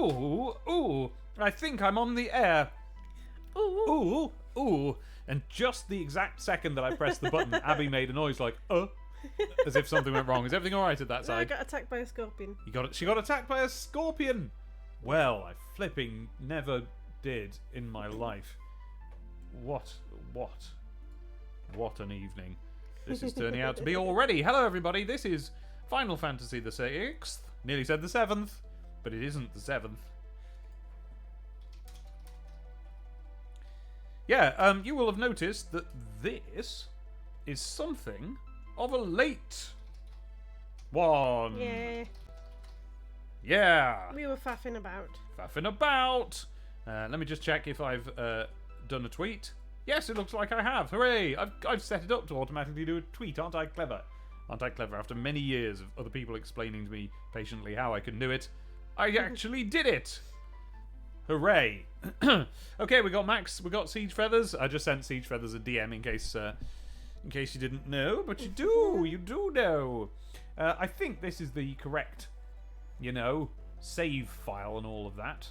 Ooh, I think I'm on the air. Ooh. And just the exact second that I pressed the button, Abby made a noise like, as if something went wrong. Is everything alright at that No, I side? got attacked by a scorpion. She got attacked by a scorpion! Well, I flipping never did in my life. What an evening this is turning out to be already. Hello everybody, this is Final Fantasy the 6th. Nearly said the 7th, but it isn't the 7th. Yeah, you will have noticed that this is something of a late one. Yeah. Yeah. We were faffing about. Faffing about. Let me just check if I've done a tweet. Yes, it looks like I have. Hooray! I've set it up to automatically do a tweet. Aren't I clever? Aren't I clever? After many years of other people explaining to me patiently how I can do it, I actually did it. Hooray! Okay, we got Max. We got Siege Feathers. I just sent Siege Feathers a DM in case you didn't know, but you do. You do know. I think this is the correct, save file and all of that.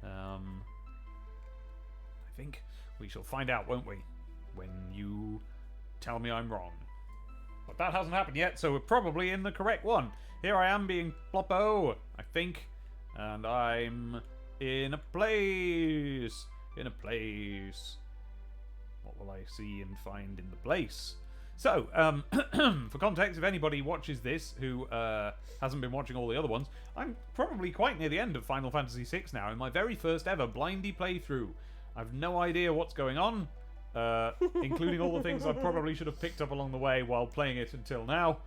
I think we shall find out, won't we? When you tell me I'm wrong. But that hasn't happened yet, so we're probably in the correct one. Here I am being Ploppo, I think. And I'm in a place. What will I see and find in the place? So, for context, if anybody watches this who hasn't been watching all the other ones, I'm probably quite near the end of Final Fantasy VI now, in my very first ever blindy playthrough. I've no idea what's going on, including all the things I probably should have picked up along the way while playing it until now.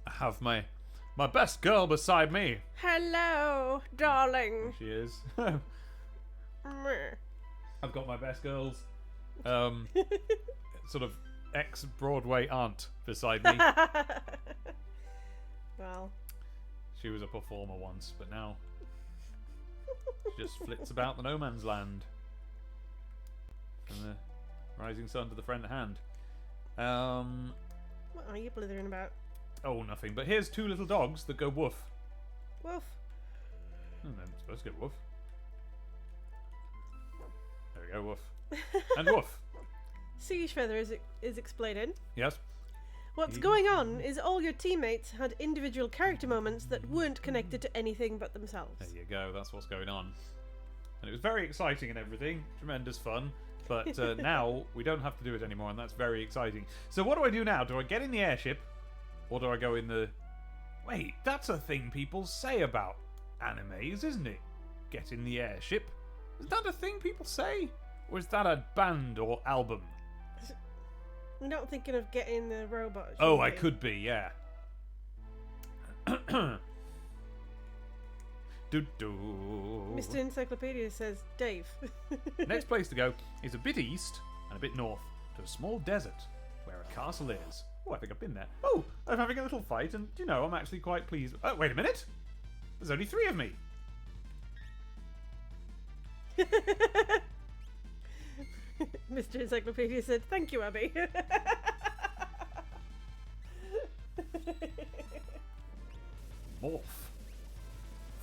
I have my best girl beside me. Hello, darling. There she is. Meh. I've got my best girls. Sort of ex-Broadway aunt beside me. Well. She was a performer once, but now she just flits about the no man's land. From the rising sun to the friend at hand. What are you blithering about? Oh, nothing. But here's two little dogs that go woof. Woof. They're supposed to go woof. There we go, woof. And woof. Siege Feather is explaining. Yes? What's going on is all your teammates had individual character moments that weren't connected to anything but themselves. There you go, that's what's going on. And it was very exciting and everything. Tremendous fun. But now we don't have to do it anymore, and that's very exciting. So what do I do now? Do I get in the airship? Or do I go in the... Wait, that's a thing people say about animes, isn't it? Get in the airship. Is that a thing people say? Or is that a band or album? You're not thinking of getting the robot. Oh, I could be, yeah. Mr. Encyclopedia says Dave. Next place to go is a bit east and a bit north to a small desert where a castle is. Oh, I think I've been there. Oh, I'm having a little fight, and I'm actually quite pleased. Oh, wait a minute. There's only 3 of me. Mr. Encyclopedia said, "Thank you, Abby." Morph.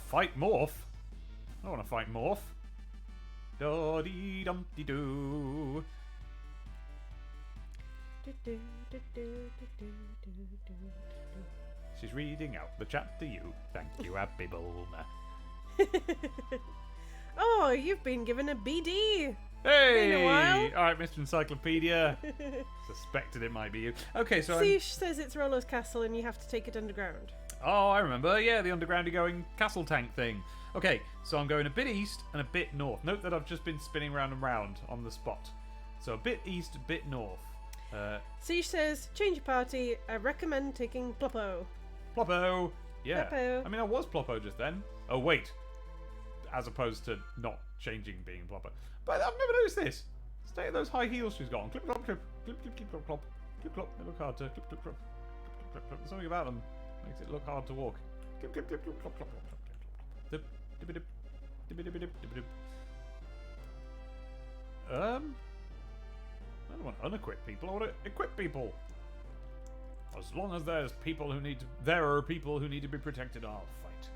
Fight Morph? I don't want to fight Morph. Do-dee-dum-dee-doo. She's reading out the chat to you. Thank you, Abby Bulmer. Oh, you've been given a BD. Hey! Been a while. Alright, Mr. Encyclopedia. Suspected it might be you. Okay, so Siege says it's Rollo's castle and you have to take it underground. Oh, I remember. Yeah, the undergroundy going castle tank thing. Okay, so I'm going a bit east and a bit north. Note that I've just been spinning round and round on the spot. So a bit east, a bit north. Siege says, change your party. I recommend taking Ploppo. Ploppo! Yeah. Ploppo. I mean, I was Ploppo just then. Oh, wait. As opposed to not changing being Ploppo. But I've never noticed this. Stay at those high heels she's got on. Clip, clop, clip. Clip, clip, clip, clop, clop. Clip, clop. They look hard to clip, clip, clop. Clip, clip, clop. There's something about them. Makes it look hard to walk. Clip, clip, clip, clip, clop, clop, clop, clop, clop, clop. Dip, dip, dip, dip, dip, dip, dip, dip. I don't want to unequip people. I want to equip people. As long as there are people who need to be protected, I'll fight.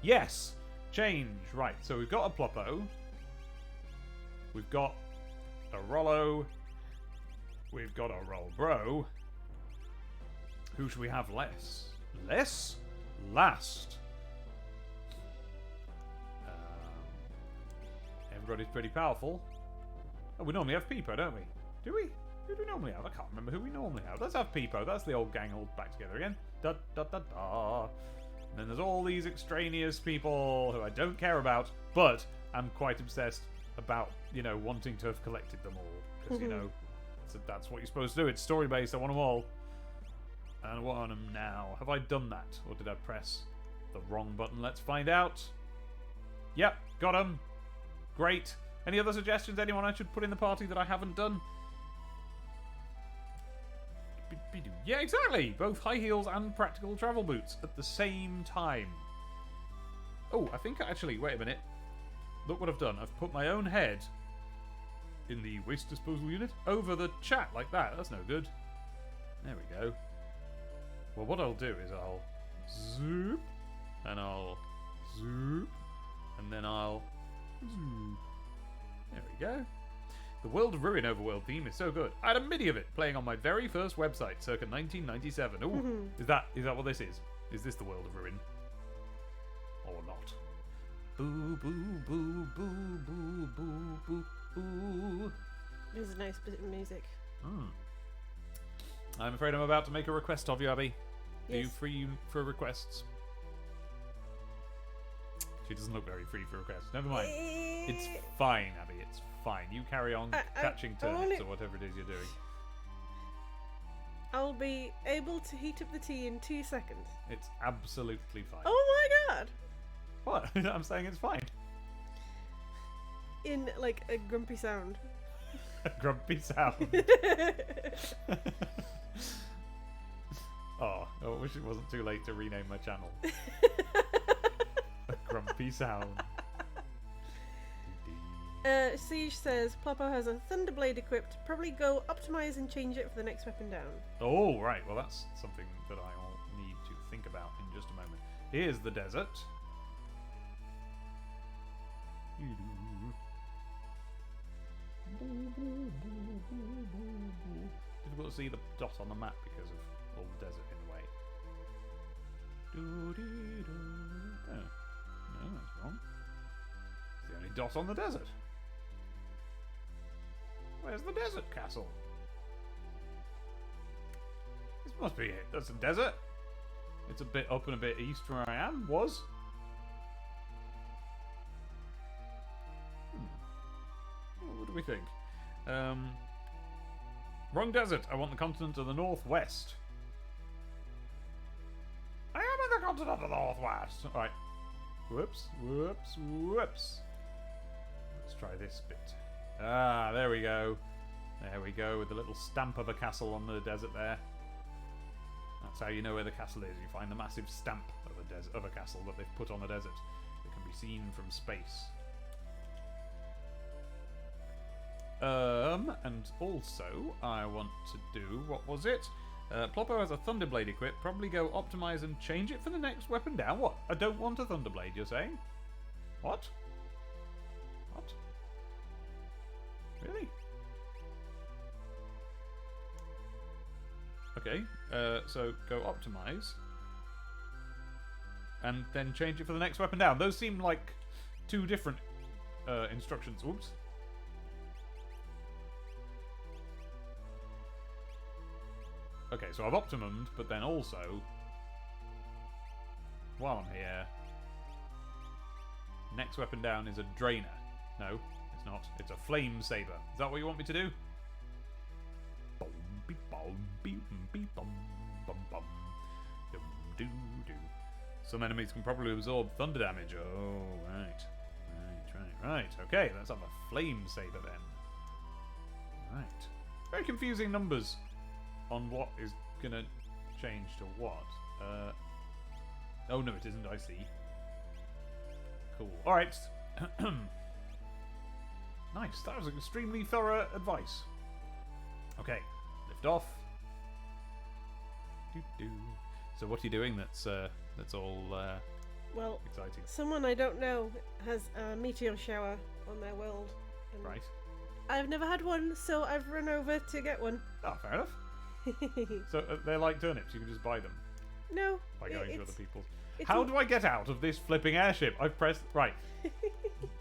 Yes! Change. Right, so we've got a Ploppo. We've got a Rollo. We've got a Rollbro. Who should we have less? Less? Last. Everybody's pretty powerful. Oh, we normally have Peepo, don't we? Do we? Who do we normally have? I can't remember who we normally have. Let's have Peepo. That's the old gang all back together again. Da da da da. And then there's all these extraneous people who I don't care about, but I'm quite obsessed about, you know, wanting to have collected them all. Because, you know, so that's what you're supposed to do. It's story-based. I want them all. And I want them now. Have I done that? Or did I press the wrong button? Let's find out. Yep, got them. Great. Any other suggestions? Anyone I should put in the party that I haven't done? Yeah, exactly. Both high heels and practical travel boots at the same time. Oh, I think actually, wait a minute. Look what I've done. I've put my own head in the waste disposal unit over the chat like that. That's no good. There we go. Well, what I'll do is I'll zoop, and I'll zoop, and then I'll zoop. There we go. The World of Ruin overworld theme is so good. I had a MIDI of it playing on my very first website, circa 1997. Ooh, is that what this is? Is this the World of Ruin? Or not? Boo, boo, boo, boo, boo, boo, boo, boo. There's a nice bit of music. I'm afraid I'm about to make a request of you, Abby. Are you Yes. free for requests? She doesn't look very free for requests. Never mind. It's fine, Abby. It's fine. You carry on catching I turnips only- or whatever it is you're doing. I'll be able to heat up the tea in 2 seconds. It's absolutely fine. Oh my god! What? I'm saying it's fine. In like a grumpy sound. A grumpy sound. Oh, I wish it wasn't too late to rename my channel. A grumpy sound. Siege says Ploppo has a Thunderblade equipped. Probably go optimize and change it for the next weapon down. Oh, right. Well, that's something that I'll need to think about in just a moment. Here's the desert. Difficult to see the dot on the map because of all the desert in the way. Oh, no, that's wrong. It's the only dot on the desert. Where's the desert castle? This must be it. That's a desert. It's a bit up and a bit east from where I am. Was. What do we think? Wrong desert. I want the continent of the northwest. I am in the continent of the northwest. Alright. Whoops, whoops, whoops. Let's try this bit. Ah, there we go. There we go, with the little stamp of a castle on the desert there. That's how you know where the castle is. You find the massive stamp of a castle that they've put on the desert. It can be seen from space. And also, I want to do, what was it? Ploppo has a Thunderblade equipped. Probably go optimize and change it for the next weapon down. What? I don't want a Thunderblade, you're saying? What? What? Really? Okay, so go optimize. And then change it for the next weapon down. Those seem like two different instructions. Oops. Okay, so I've optimumed, but then also, while I'm here, next weapon down is a Drainer. No, it's not. It's a Flame Saber. Is that what you want me to do? Some enemies can probably absorb thunder damage. Oh, right. Okay, let's have a Flame Saber then. Right. Very confusing numbers on what is gonna change to what. Oh no, it isn't. I see. Cool. All right. Nice. That was extremely thorough advice. Okay, lift off. So what are you doing? That's all Well, Exciting. someone I don't know has a meteor shower on their world. And Right. I've never had one, so I've run over to get one. Oh, fair enough. So they're like turnips. You can just buy them No. by going to other people's. it's How n- do I get out of this flipping airship? I've pressed... Right.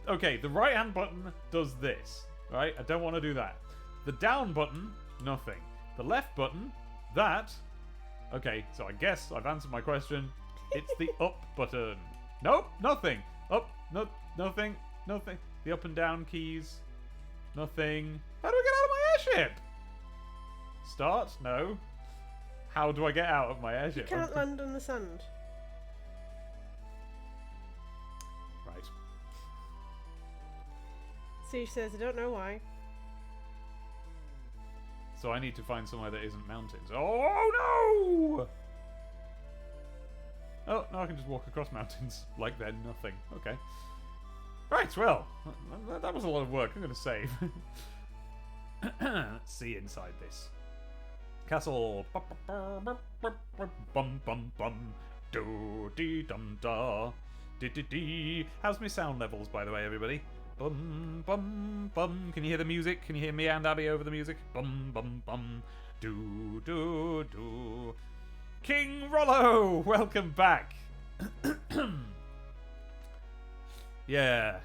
Okay, the right hand button does this. Right? I don't want to do that. The down button, nothing. The left button, that. Okay, so I guess I've answered my question. It's the up button. Nope, nothing. Up, no, nothing, nothing. The up and down keys, nothing. How do I get out of my airship? Start? No. How do I get out of my You airship? can't land on the sand. Right. Siege says, I don't know why. So I need to find somewhere that isn't mountains. Oh no! Oh, no, I can just walk across mountains like they're nothing. Okay. Right, well, that was a lot of work. I'm going to save. Let's see inside this. Castle. Bum bum bum. Do dee dum da. Dee dee dee. How's my sound levels, by the way, everybody? Bum bum bum. Can you hear the music? Can you hear me and Abby over the music? Bum bum bum. Do do do. King Rollo, welcome back. Yeah.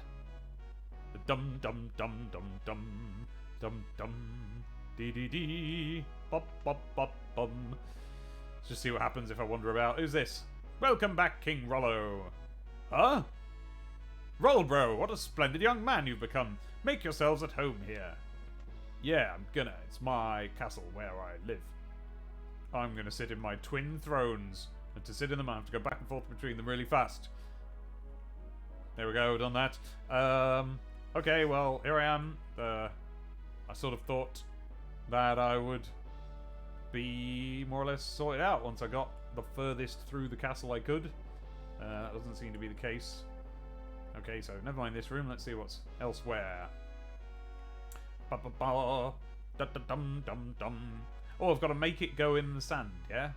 The dum dum dum dum dum dum dum dee dee dee bop bop bop bum. Let's just see what happens if I wander about. Who's this? Welcome back, King Rollo. Huh? Rollbro, what a splendid young man you've become. Make yourselves at home here. Yeah, I'm gonna. It's my castle where I live. I'm gonna sit in my twin thrones. And to sit in them, I have to go back and forth between them really fast. There we go, done that. Okay, well, here I am. I sort of thought that I would be more or less sorted out once I got the furthest through the castle I could. That doesn't seem to be the case. Okay, so never mind this room. Let's see what's elsewhere. Ba ba ba. Da da dum dum dum. Oh, I've got to make it go in the sand, yeah?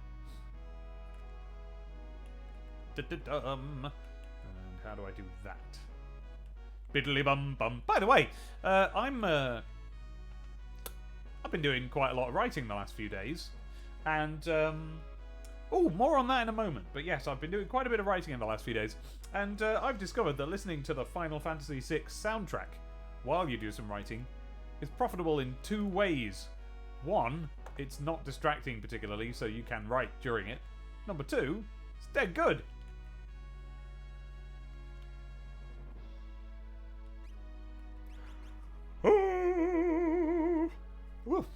Da da dum. And how do I do that? Biddly bum bum. By the way, I've been doing quite a lot of writing the last few days, and oh, more on that in a moment. But yes, I've been doing quite a bit of writing in the last few days, and I've discovered that listening to the Final Fantasy VI soundtrack while you do some writing is profitable in two ways. One, it's not distracting particularly, so you can write during it. Number two, it's dead good. Woof.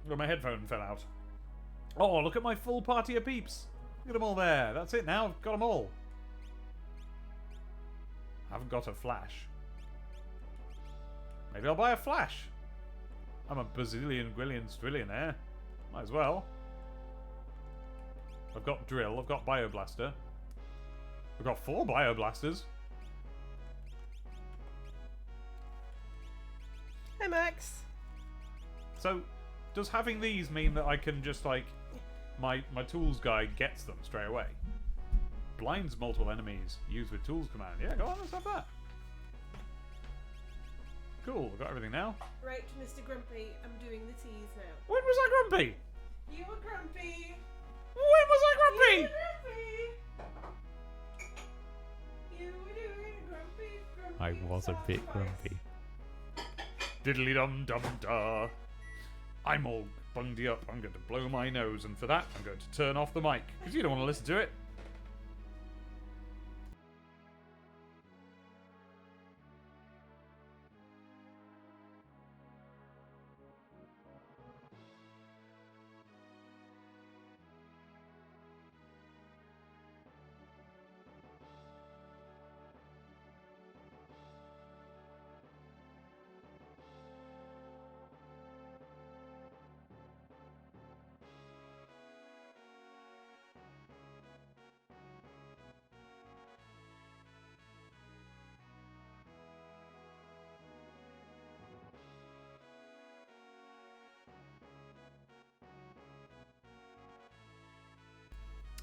Look, my headphone fell out. Oh, look at my full party of peeps. Look at them all there. That's it now. I've got them all. Haven't got a flash. Maybe I'll buy a flash. I'm a bazillion, gwillion, stwillionaire. Might as well. I've got drill. I've got bioblaster. I've got 4 bioblasters. Hey, Max. So, does having these mean that I can just, like, my tools guy gets them straight away? Blinds multiple enemies. Use with tools command. Yeah, go on, let's have that. Cool, we've got everything now. Right, Mr. Grumpy, I'm doing the teas now. When was I grumpy? You were grumpy. When was I grumpy? You were grumpy. You were doing grumpy, grumpy. I was a bit sounds grumpy. Diddly dum dum da. I'm all bunged up. I'm going to blow my nose, and for that, I'm going to turn off the mic because you don't want to listen to it.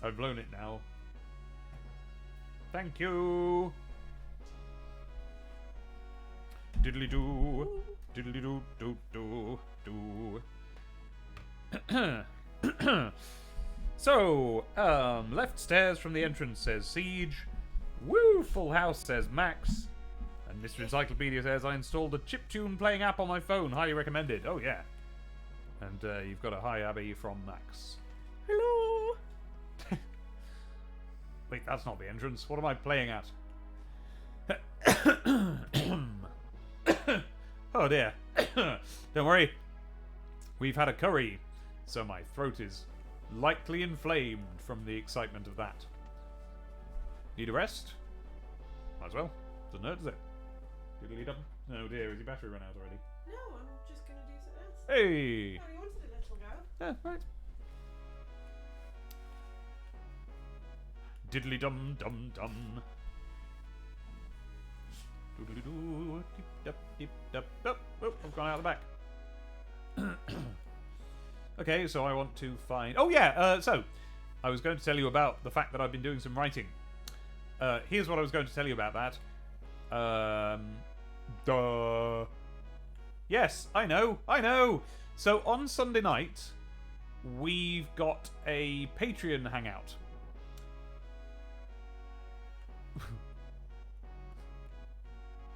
I've blown it now. Thank you. Diddly doo. Diddly doo doo doo doo. So, left stairs from the entrance says Siege. Woo, full house says Max. And Mr. Encyclopedia says, I installed a chiptune playing app on my phone. Highly recommended. Oh, yeah. And you've got a hi, Abby, from Max. Hello. Wait, that's not the entrance. What am I playing at? Oh, dear. Don't worry. We've had a curry, so my throat is lightly inflamed from the excitement of that. Need a rest? Might as well. Doesn't hurt, does it? Diddly-dum. Oh dear, is your battery run out already? No, I'm just going to do something else. Hey! Oh, you wanted a little go. Yeah, right. Diddly-dum dum dum. Doodly-doo. Deep-dup, deep-dup. Oh, I've gone out the back. Okay, so I want to find... Oh, yeah, so I was going to tell you about the fact that I've been doing some writing. Here's what I was going to tell you about that. Duh. Yes, I know. So on Sunday night, we've got a Patreon hangout.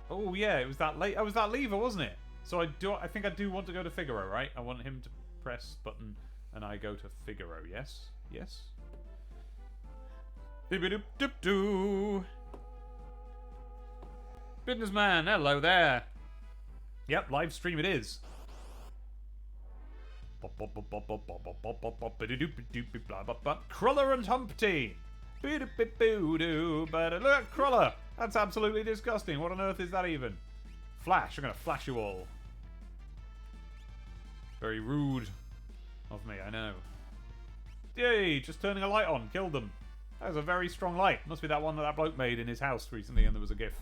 Oh yeah, it was that late. I was that lever, wasn't it? So I think I do want to go to Figaro, right? I want him to press button and I go to Figaro. Yes. Yes. Doo. Businessman, hello there. Yep, live stream it is. Cruller and Humpty. Look at Cruller. That's absolutely disgusting. What on earth is that even? Flash. I'm going to flash you all. Very rude of me, I know. Yay, just turning a light on. Killed them. That was a very strong light. Must be that one that bloke made in his house recently and there was a GIF.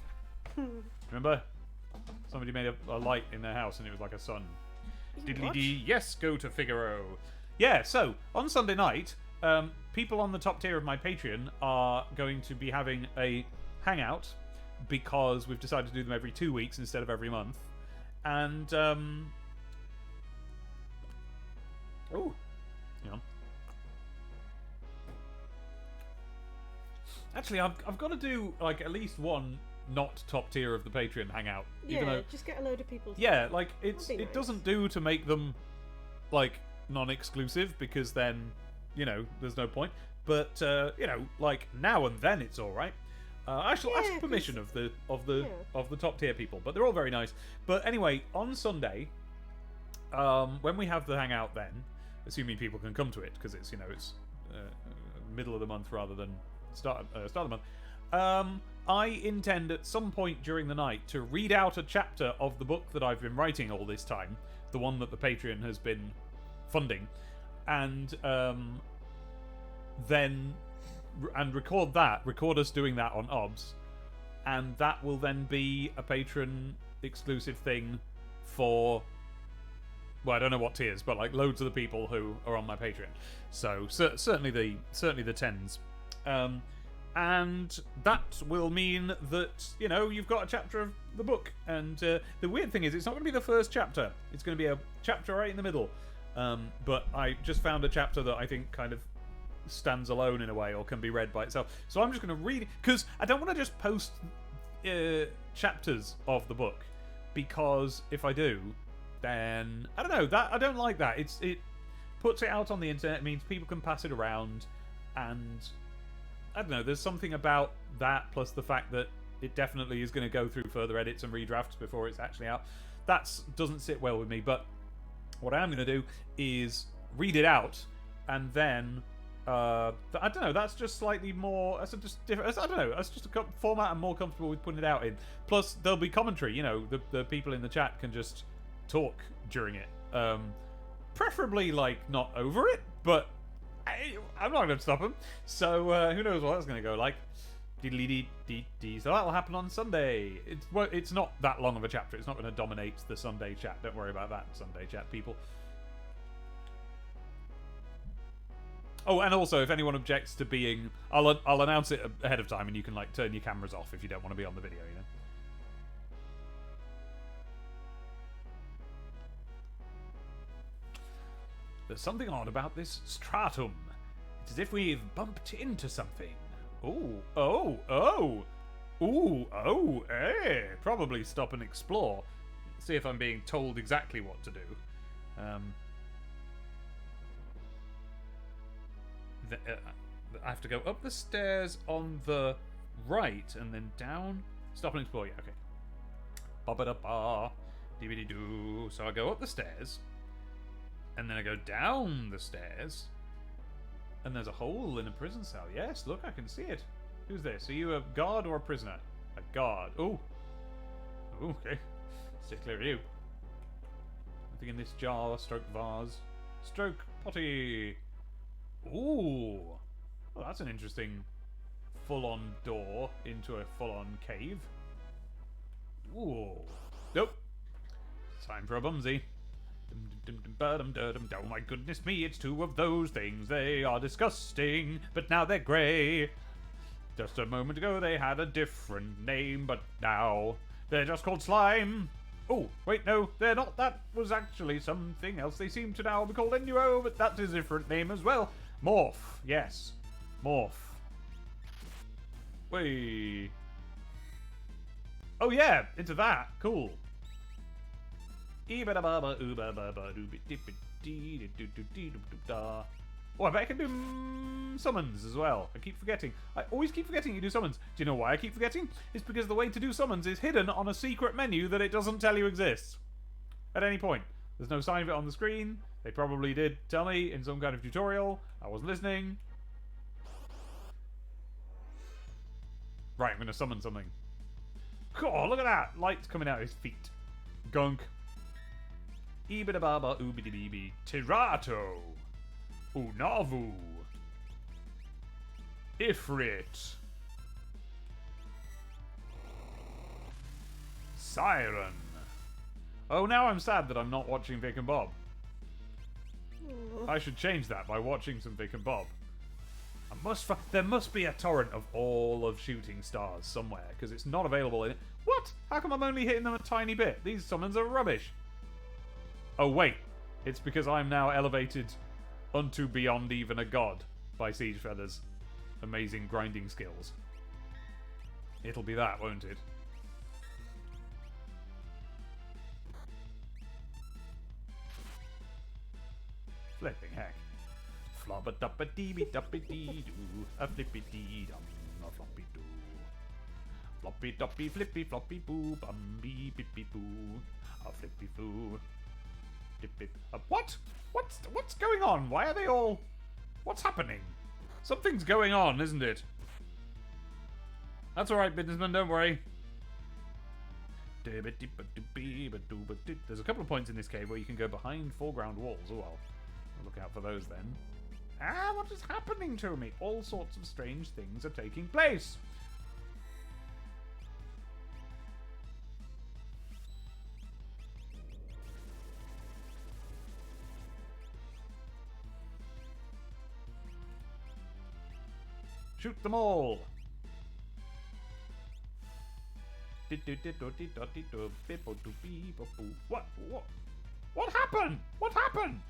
Remember? Somebody made a light in their house and it was like a sun. Diddly-dee. Yes, go to Figaro. Yeah, so, on Sunday night, people on the top tier of my Patreon are going to be having a hangout because we've decided to do them every 2 weeks instead of every month. And, oh, you know. Actually, I've got to do, like, at least one not top tier of the Patreon hangout. Yeah, even though, just get a load of people. yeah, like, it nice. doesn't do to make them, like, non-exclusive because then, you know, there's no point. But, you know, like, now and then it's alright. I shall ask permission of the top tier people, but they're all very nice. But anyway, on Sunday, when we have the hangout then, assuming people can come to it, because it's, you know, it's middle of the month rather than start of the month, I intend at some point during the night to read out a chapter of the book that I've been writing all this time, the one that the Patreon has been funding, and then record us doing that on OBS, and that will then be a patron exclusive thing for, well, I don't know what tiers, but like loads of the people who are on my Patreon. So certainly the tens. And that will mean that, you know, you've got a chapter of the book. And the weird thing is, it's not going to be the first chapter. It's going to be a chapter right in the middle. But I just found a chapter that I think kind of stands alone in a way, or can be read by itself. So I'm just going to read it, because I don't want to just post chapters of the book, because if I do, then I don't know, that I don't like that. It puts it out on the internet. It means people can pass it around, and I don't know, there's something about that, plus the fact that it definitely is going to go through further edits and redrafts before it's actually out. That doesn't sit well with me. But what I am going to do is read it out, and then I don't know, that's just slightly more, that's just different, I don't know, that's just a format I'm more comfortable with putting it out in. Plus there'll be commentary, you know, the people in the chat can just talk during it, preferably like not over it, but I'm not going to stop them. So who knows what that's going to go like. Diddly-dee-dee-dee. So that'll happen on Sunday. It's not that long of a chapter. It's not going to dominate the Sunday chat. Don't worry about that, Sunday chat people. Oh, and also, if anyone objects to being... I'll announce it ahead of time, and you can, like, turn your cameras off if you don't want to be on the video, you know? There's something odd about this stratum. It's as if we've bumped into something. Ooh, probably stop and explore. See if I'm being told exactly what to do. I have to go up the stairs on the right and then down. Stop and explore, yeah, okay. Ba-ba-da-ba, dee-ba-dee-doo. So I go up the stairs, and then I go down the stairs, and there's a hole in a prison cell. Yes, look, I can see it. Who's this? Are you a guard or a prisoner? A guard. Ooh. Ooh, okay. Stay clear of you. Nothing in this jar, stroke vase, stroke potty. Ooh. Well, that's an interesting full-on door into a full-on cave. Ooh. Nope. Time for a bumsy. Oh my goodness me, it's two of those things. They are disgusting, but now they're grey. Just a moment ago they had a different name, but now they're just called slime. Oh, wait, no, they're not. That was actually something else. They seem to now be called Nuo, but that is a different name as well. Morph, yes. Morph. Whee. Oh yeah, into that. Cool. Oh, I bet I can do summons as well. I keep forgetting. I always keep forgetting you do summons. Do you know why I keep forgetting? It's because the way to do summons is hidden on a secret menu that it doesn't tell you exists. At any point. There's no sign of it on the screen. They probably did tell me in some kind of tutorial. I wasn't listening. Right, I'm going to summon something. Oh, look at that! Lights coming out of his feet. Gunk. Ibidababa ubidibibi. Tirato. Unavu. Ifrit. Siren. Oh, now I'm sad that I'm not watching Vic and Bob. I should change that by watching some Vic and Bob. There must be a torrent of all of Shooting Stars somewhere, because it's not available in it. What? How come I'm only hitting them a tiny bit? These summons are rubbish. Oh, wait. It's because I'm now elevated unto beyond even a god by Siege Feather's amazing grinding skills. It'll be that, won't it? Flipping heck. Flobba-dubba-dee-bee-dubba-dee-doo. A flippy-dee-dum. A floppy-doo. Floppy-doppy-flippy-floppy-boo. Bum-bee-bee-bee-boo. A flippy-foo. What? What's going on? Why are they all... What's happening? Something's going on, isn't it? That's alright, businessman, don't worry. There's a couple of points in this cave where you can go behind foreground walls. Oh well. Look out for those then. Ah, what is happening to me? All sorts of strange things are taking place. Shoot them all! What happened? What happened?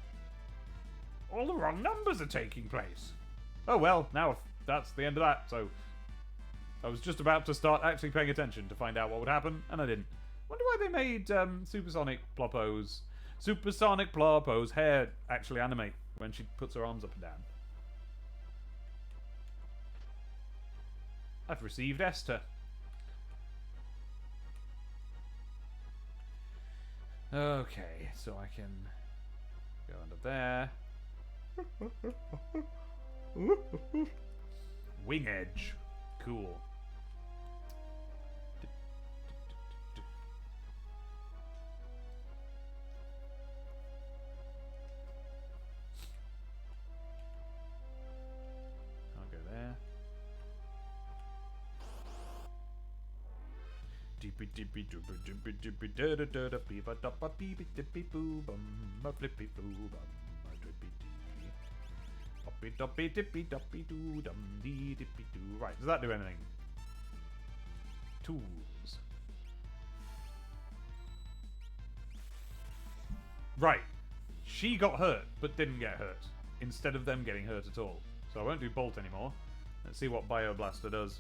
All the wrong numbers are taking place. Oh well, now that's the end of that, so... I was just about to start actually paying attention to find out what would happen, and I didn't. Wonder why they made Supersonic Ploppo's hair actually animate when she puts her arms up and down. I've received Esther. Okay, so I can go under there. Wing edge. Cool. I'll go there. Dippy dippy dippy dippy dippy da da da da beaver dappa beepy dippy boo bum a flippy boo bum a drippy dee. Doppy doppy dippy doppy doo dum dee dippy doo. Right, does that do anything? Tools. Right. She got hurt, but didn't get hurt. Instead of them getting hurt at all. So I won't do Bolt anymore. Let's see what Bioblaster does.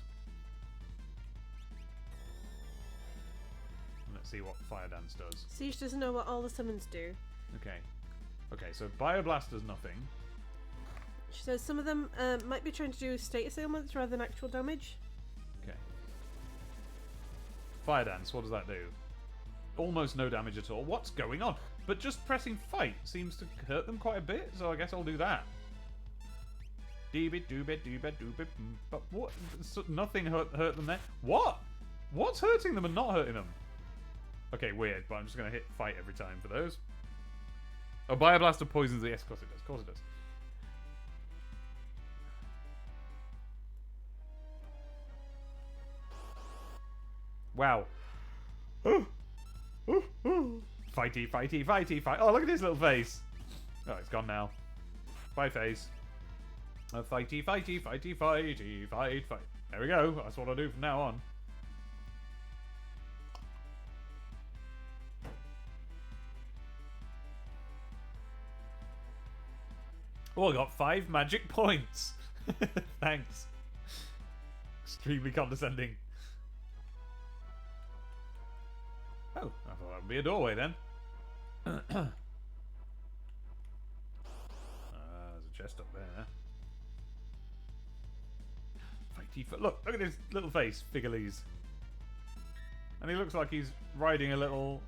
Let's see what Fire Dance does. Siege doesn't know what all the summons do. Okay. Okay, so Bioblaster's does nothing. She says some of them might be trying to do status ailments rather than actual damage. Okay. Fire Dance, what does that do? Almost no damage at all. What's going on? But just pressing fight seems to hurt them quite a bit, so I guess I'll do that. Deebit doobit doobit doobit. But what? So nothing hurt them there. What? What's hurting them and not hurting them? Okay, weird, but I'm just going to hit fight every time for those. Oh, Bioblaster poisons the... Yes, of course it does. Of course it does. Wow. Fighty, fighty, fighty, fight. Oh, look at his little face. Oh, it's gone now. Bye, face. Fighty, fighty, fighty, fighty, fight, fight. There we go. That's what I'll do from now on. Oh, I got 5 magic points. Thanks. Extremely condescending. Oh, I thought that would be a doorway then. There's a chest up there. Fighty, look at his little face, Figurese. And he looks like he's riding a little...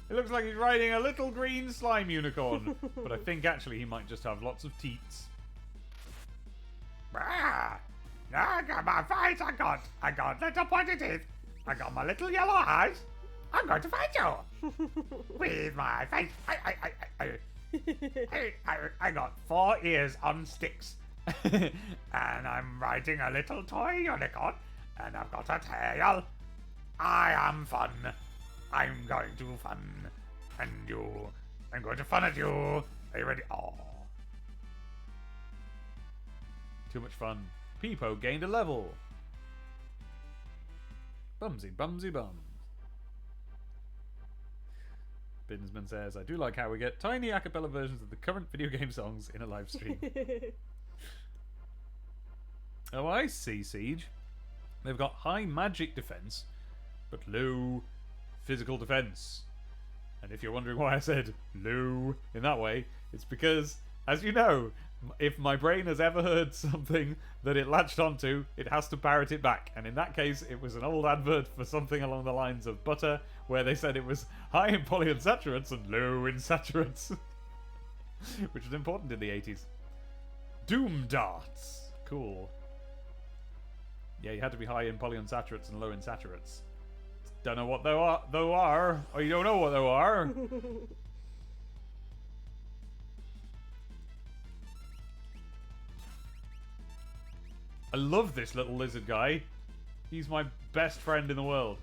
It looks like he's riding a little green slime unicorn. But I think actually he might just have lots of teats. I got my face, I got little pointy teeth. I got my little yellow eyes. I'm going to fight you. With my face. I got 4 ears on sticks. And I'm riding a little toy unicorn. And I've got a tail. I am fun. I'm going to fun. And you. I'm going to fun at you. Are you ready? Oh. Too much fun. Peepo gained a level. Bumsy, bumsy, bums. Binsman says, I do like how we get tiny a cappella versions of the current video game songs in a live stream. Oh, I see, Siege. They've got high magic defense, but low physical defense. And if you're wondering why I said low in that way, it's because, as you know, if my brain has ever heard something that it latched onto, it has to parrot it back. And in that case, it was an old advert for something along the lines of butter, where they said it was high in polyunsaturates and low in saturates. Which was important in the 80s. Doom darts. Cool. Yeah, you had to be high in polyunsaturates and low in saturates. Don't know what they are. Or you don't know what they are. I love this little lizard guy. He's my best friend in the world.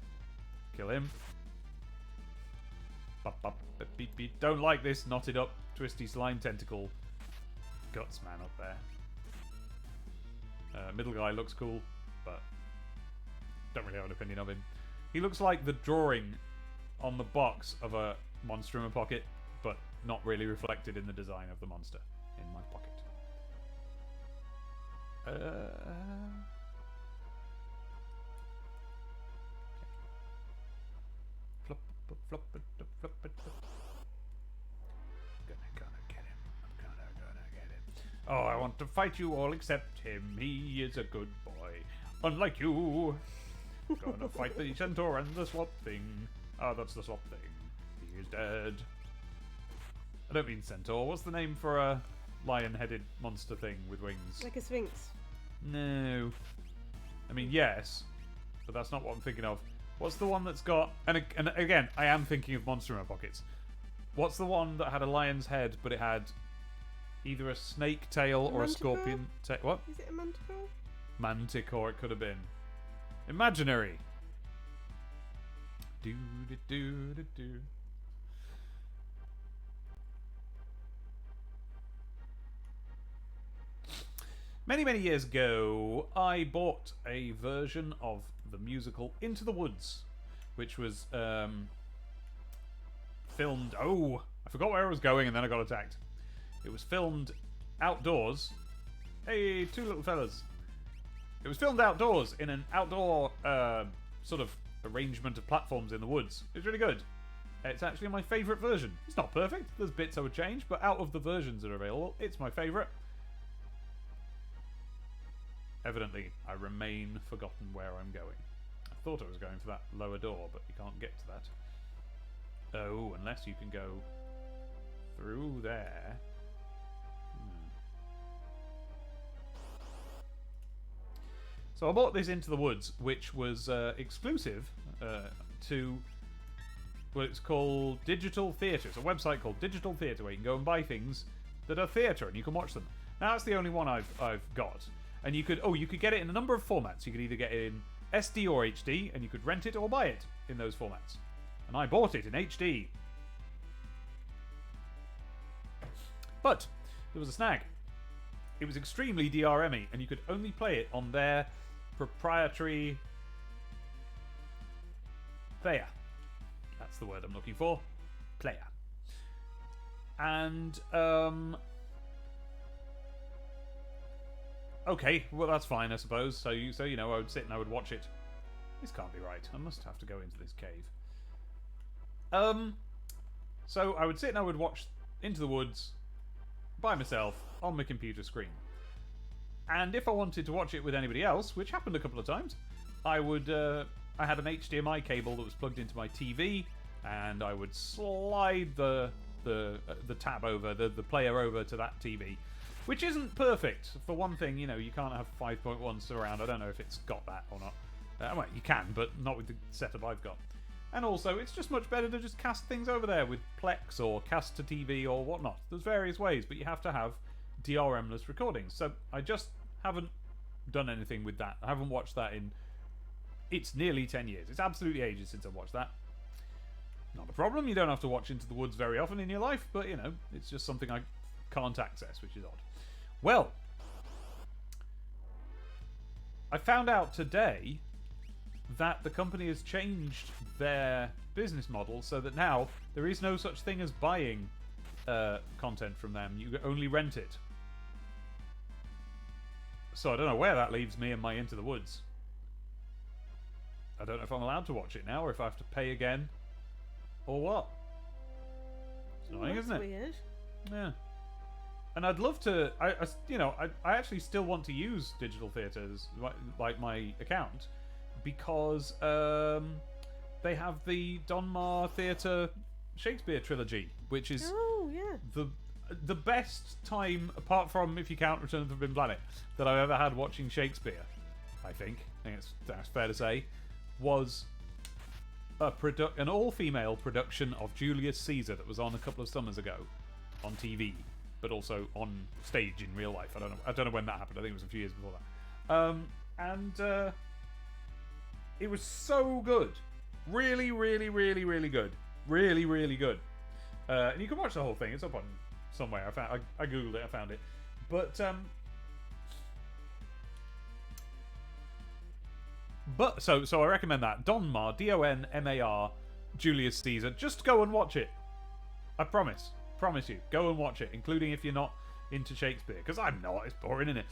Kill him. Don't like this knotted up, twisty slime tentacle. Guts man up there. Middle guy looks cool, but don't really have an opinion of him. He looks like the drawing on the box of a monster in my pocket, but not really reflected in the design of the monster in my pocket. Flop, flop, flop, flop, flop. Gonna get him. I'm gonna get him. Oh, I want to fight you all except him. He is a good boy. Unlike you. Gonna fight the centaur and the slop thing. Oh, that's the slop thing. He is dead. I don't mean centaur. What's the name for a lion-headed monster thing with wings? Like a sphinx. No. I mean, yes. But that's not what I'm thinking of. What's the one that's got... And again, I am thinking of Monster in My Pockets. What's the one that had a lion's head, but it had either a snake tail or a scorpion tail? What? Is it a manticore? Manticore, it could have been. Imaginary. Do do do do do. Many, many years ago, I bought a version of the musical Into the Woods, which was filmed... Oh, I forgot where I was going and then I got attacked. It was filmed outdoors. Hey, two little fellas. It was filmed outdoors in an outdoor sort of arrangement of platforms in the woods. It's really good. It's actually my favourite version. It's not perfect. There's bits I would change, but out of the versions that are available, it's my favourite. Evidently, I remain forgotten where I'm going. I thought I was going for that lower door, but you can't get to that. Oh, unless you can go through there. So I bought this Into the Woods, which was exclusive to... Well, it's called Digital Theatre. It's a website called Digital Theatre where you can go and buy things that are theatre and you can watch them. Now, that's the only one I've got. And you could get it in a number of formats. You could either get it in SD or HD, and you could rent it or buy it in those formats. And I bought it in HD. But there was a snag. It was extremely DRM-y, and you could only play it on their proprietary player. That's the word I'm looking for. Player. And, okay, well that's fine, I suppose. So you know, I would sit and I would watch it. This can't be right. I must have to go into this cave. So I would sit and I would watch Into the Woods by myself on my computer screen. And if I wanted to watch it with anybody else, which happened a couple of times, I would. I had an HDMI cable that was plugged into my TV, and I would slide the tab over, the player over to that TV. Which isn't perfect. For one thing, you know, you can't have 5.1 surround. I don't know if it's got that or not. Well, you can, but not with the setup I've got. And also, it's just much better to just cast things over there with Plex or cast to TV or whatnot. There's various ways, but you have to have DRM-less recordings. So I just haven't done anything with that. I haven't watched that in... It's nearly 10 years. It's absolutely ages since I've watched that. Not a problem. You don't have to watch Into the Woods very often in your life, but, you know, it's just something I can't access, which is odd. Well, I found out today that the company has changed their business model so that now there is no such thing as buying content from them. You only rent it. So I don't know where that leaves me and my Into the Woods. I don't know if I'm allowed to watch it now or if I have to pay again or what. It's annoying, isn't it? Weird. Yeah. And I'd love to, I actually still want to use Digital Theatres, like my account, because they have the Donmar Theatre Shakespeare trilogy, which is the best time, apart from if you count Return of the Forbidden Planet, that I've ever had watching Shakespeare. I think that's fair to say, was an all-female production of Julius Caesar that was on a couple of summers ago on TV. But also on stage in real life. I don't know when that happened. I think it was a few years before that. It was so good, really, really, really, really good, really, really good. And you can watch the whole thing. It's up on somewhere. I googled it. I found it. But so I recommend that Donmar, Donmar, Julius Caesar. Just go and watch it. I promise you, go and watch it, including if you're not into Shakespeare, because I'm not. It's boring, isn't it?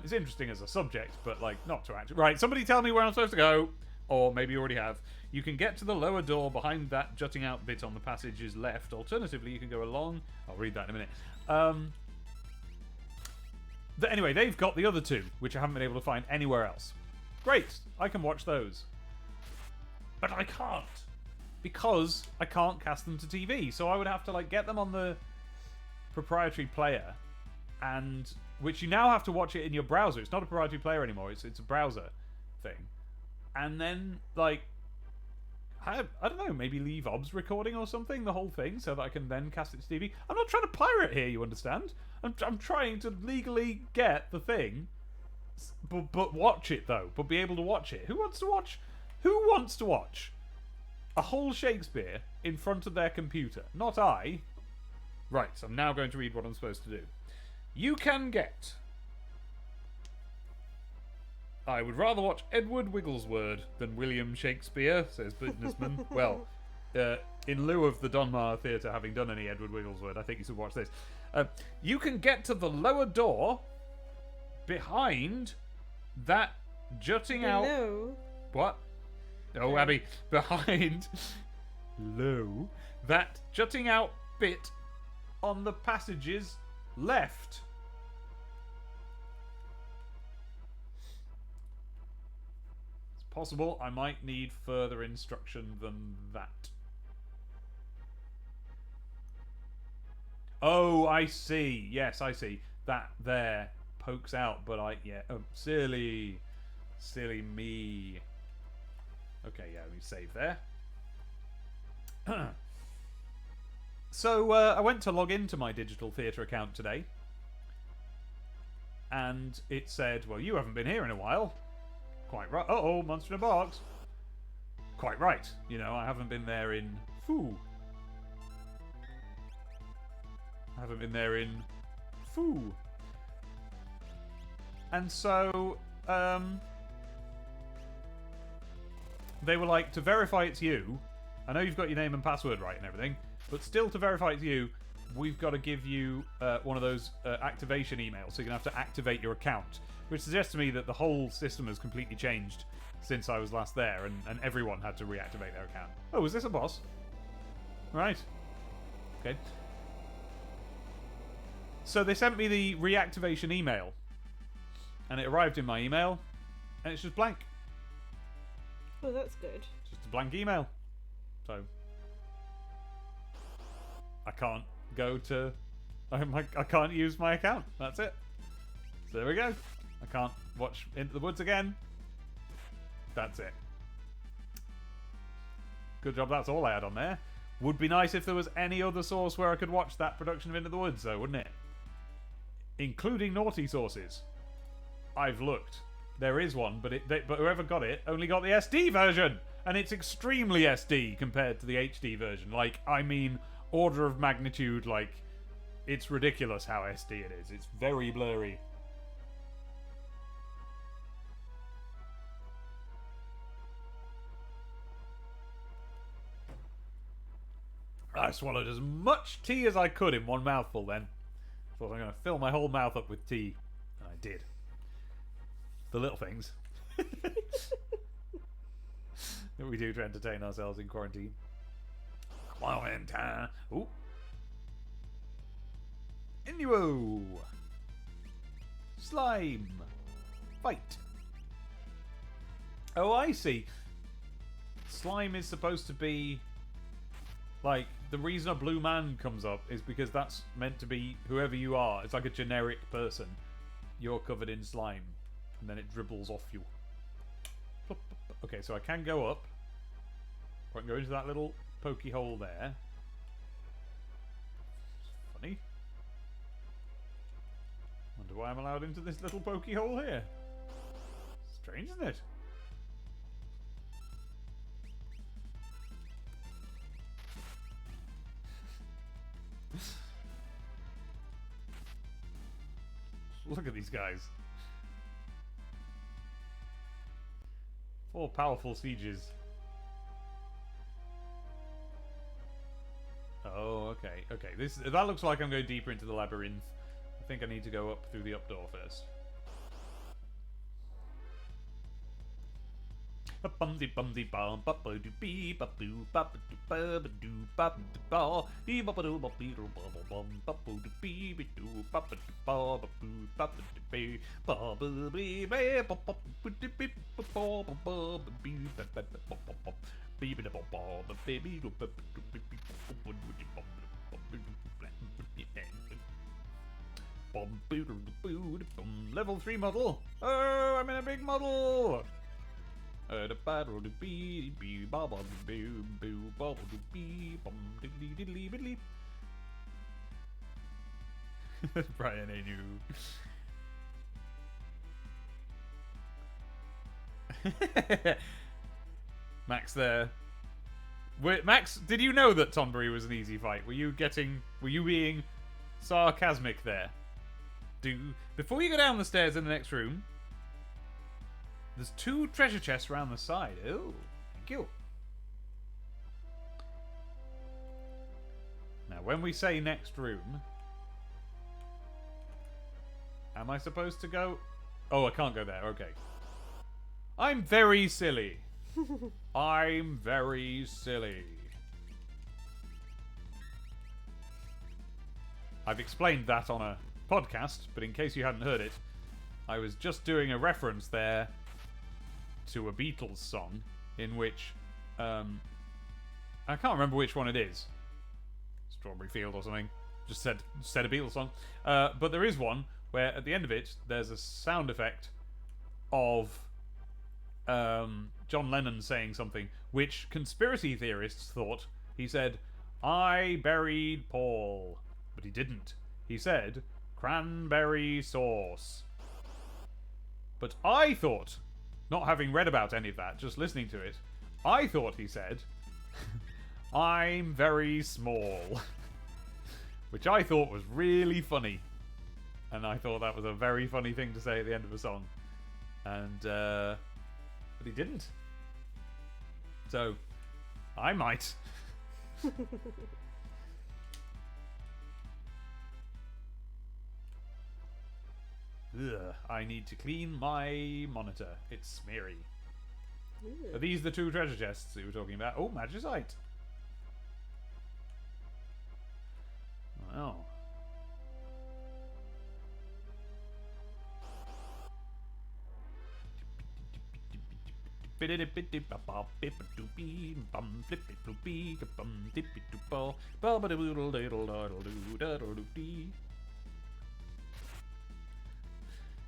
It's interesting as a subject, but like not to actually. Right, somebody tell me where I'm supposed to go, or maybe you already have. You can get to the lower door behind that jutting out bit on the passage's left. Alternatively, you can go along. I'll read that in a minute. Anyway, they've got the other two, which I haven't been able to find anywhere else. Great, I can watch those, but I can't. Because I can't cast them to TV, so I would have to like get them on the proprietary player, and which you now have to watch it in your browser. It's not a proprietary player anymore; it's a browser thing. And then like I don't know, maybe leave OBS recording or something, the whole thing, so that I can then cast it to TV. I'm not trying to pirate here, you understand? I'm trying to legally get the thing, but watch it though. But be able to watch it. Who wants to watch? Who wants to watch a whole Shakespeare in front of their computer? Not I. Right, so I'm now going to read what I'm supposed to do. You can get I would rather watch Edward Wigglesworth than William Shakespeare, says businessman. Well, in lieu of the Donmar Theatre having done any Edward Wigglesworth, I think you should watch this. You can get to the lower door behind that jutting out... No. What? Oh, Abby. Behind... low. That jutting out bit on the passage's left. It's possible I might need further instruction than that. Oh, I see. Yes, I see. That there pokes out, but yeah. Oh, silly. Silly me. Okay, yeah, we save there. So, I went to log into my digital theatre account today. And it said, well, you haven't been here in a while. Quite right. Uh-oh, monster in a box. Quite right. You know, I haven't been there in... Foo. I haven't been there in... Foo. And so, they were like, to verify it's you, I know you've got your name and password right and everything, but still to verify it's you, we've got to give you one of those activation emails, so you're going to have to activate your account, which suggests to me that the whole system has completely changed since I was last there, and everyone had to reactivate their account. Oh, is this a boss? Right. Okay. So they sent me the reactivation email, and it arrived in my email, and it's just blank. Oh, that's good. Just a blank email. So I can't go to... I can't use my account. That's it. So there we go. I can't watch Into the Woods again. That's it. Good job, that's all I had on there. Would be nice if there was any other source where I could watch that production of Into the Woods, though, wouldn't it? Including naughty sources. I've looked. There is one, but whoever got it only got the SD version, and it's extremely SD compared to the HD version. Like, I mean, order of magnitude, like, it's ridiculous how SD it is. It's very blurry. I swallowed as much tea as I could in one mouthful then. Thought I'm going to fill my whole mouth up with tea. And I did. The little things that we do to entertain ourselves in quarantine. Quarantine. Ooh. Innuo. Slime. Fight. Oh, I see. Slime is supposed to be... Like, the reason a blue man comes up is because that's meant to be whoever you are. It's like a generic person. You're covered in slime. And then it dribbles off you. Okay, so I can go up. Or I can go into that little pokey hole there. Funny. Wonder why I'm allowed into this little pokey hole here. Strange, isn't it? Look at these guys. 4 powerful sieges. Oh, okay. Okay, that looks like I'm going deeper into the labyrinth. I think I need to go up through the up door first. Level 3 model. Oh, I'm in a big model. Brian, I knew. Max there. Max, did you know that Tonberry was an easy fight? Were you being sarcasmic there? Before you go down the stairs in the next room, There's 2 treasure chests around the side. Oh, thank you. Now, when we say next room, am I supposed to go? Oh, I can't go there. Okay. I'm very silly. I'm very silly. I've explained that on a podcast, but in case you hadn't heard it, I was just doing a reference there to a Beatles song in which I can't remember which one it is. Strawberry Field or something. Just said a Beatles song. But there is one where at the end of it there's a sound effect of John Lennon saying something, which conspiracy theorists thought he said, "I buried Paul," but he didn't. He said cranberry sauce. But I thought, not having read about any of that, just listening to it, I thought he said, "I'm very small," which I thought was really funny. And I thought that was a very funny thing to say at the end of a song. And, but he didn't. So, I might. Ugh, I need to clean my monitor. It's smeary. Ooh. Are these the 2 treasure chests that you were talking about? Oh, magicite. Wow.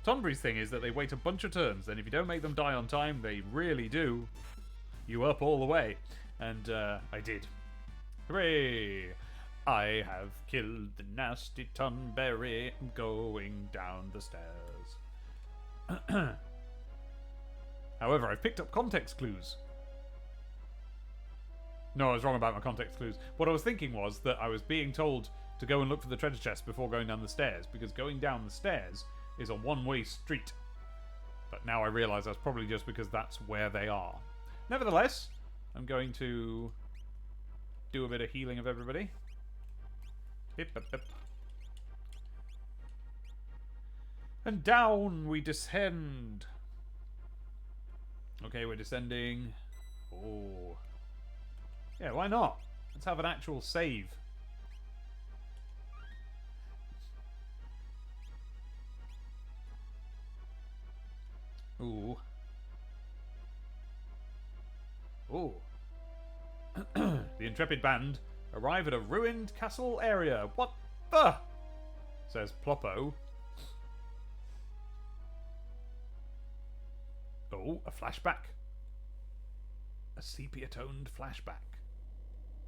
Tonberry's thing is that they wait a bunch of turns, then if you don't make them die on time, they really do you up all the way. And I did. Hooray! I have killed the nasty Tonberry. I'm going down the stairs. However, I've picked up context clues. No, I was wrong about my context clues. What I was thinking was that I was being told to go and look for the treasure chest before going down the stairs, because going down the stairs is a one-way street. But now I realise that's probably just because that's where they are. Nevertheless, I'm going to do a bit of healing of everybody. Hip, hip, hip. And down we descend. Okay, we're descending. Oh. Yeah, why not? Let's have an actual save. Ooh. Ooh. The intrepid band arrive at a ruined castle area. What the? Says Ploppo. Oh, a flashback. A sepia-toned flashback.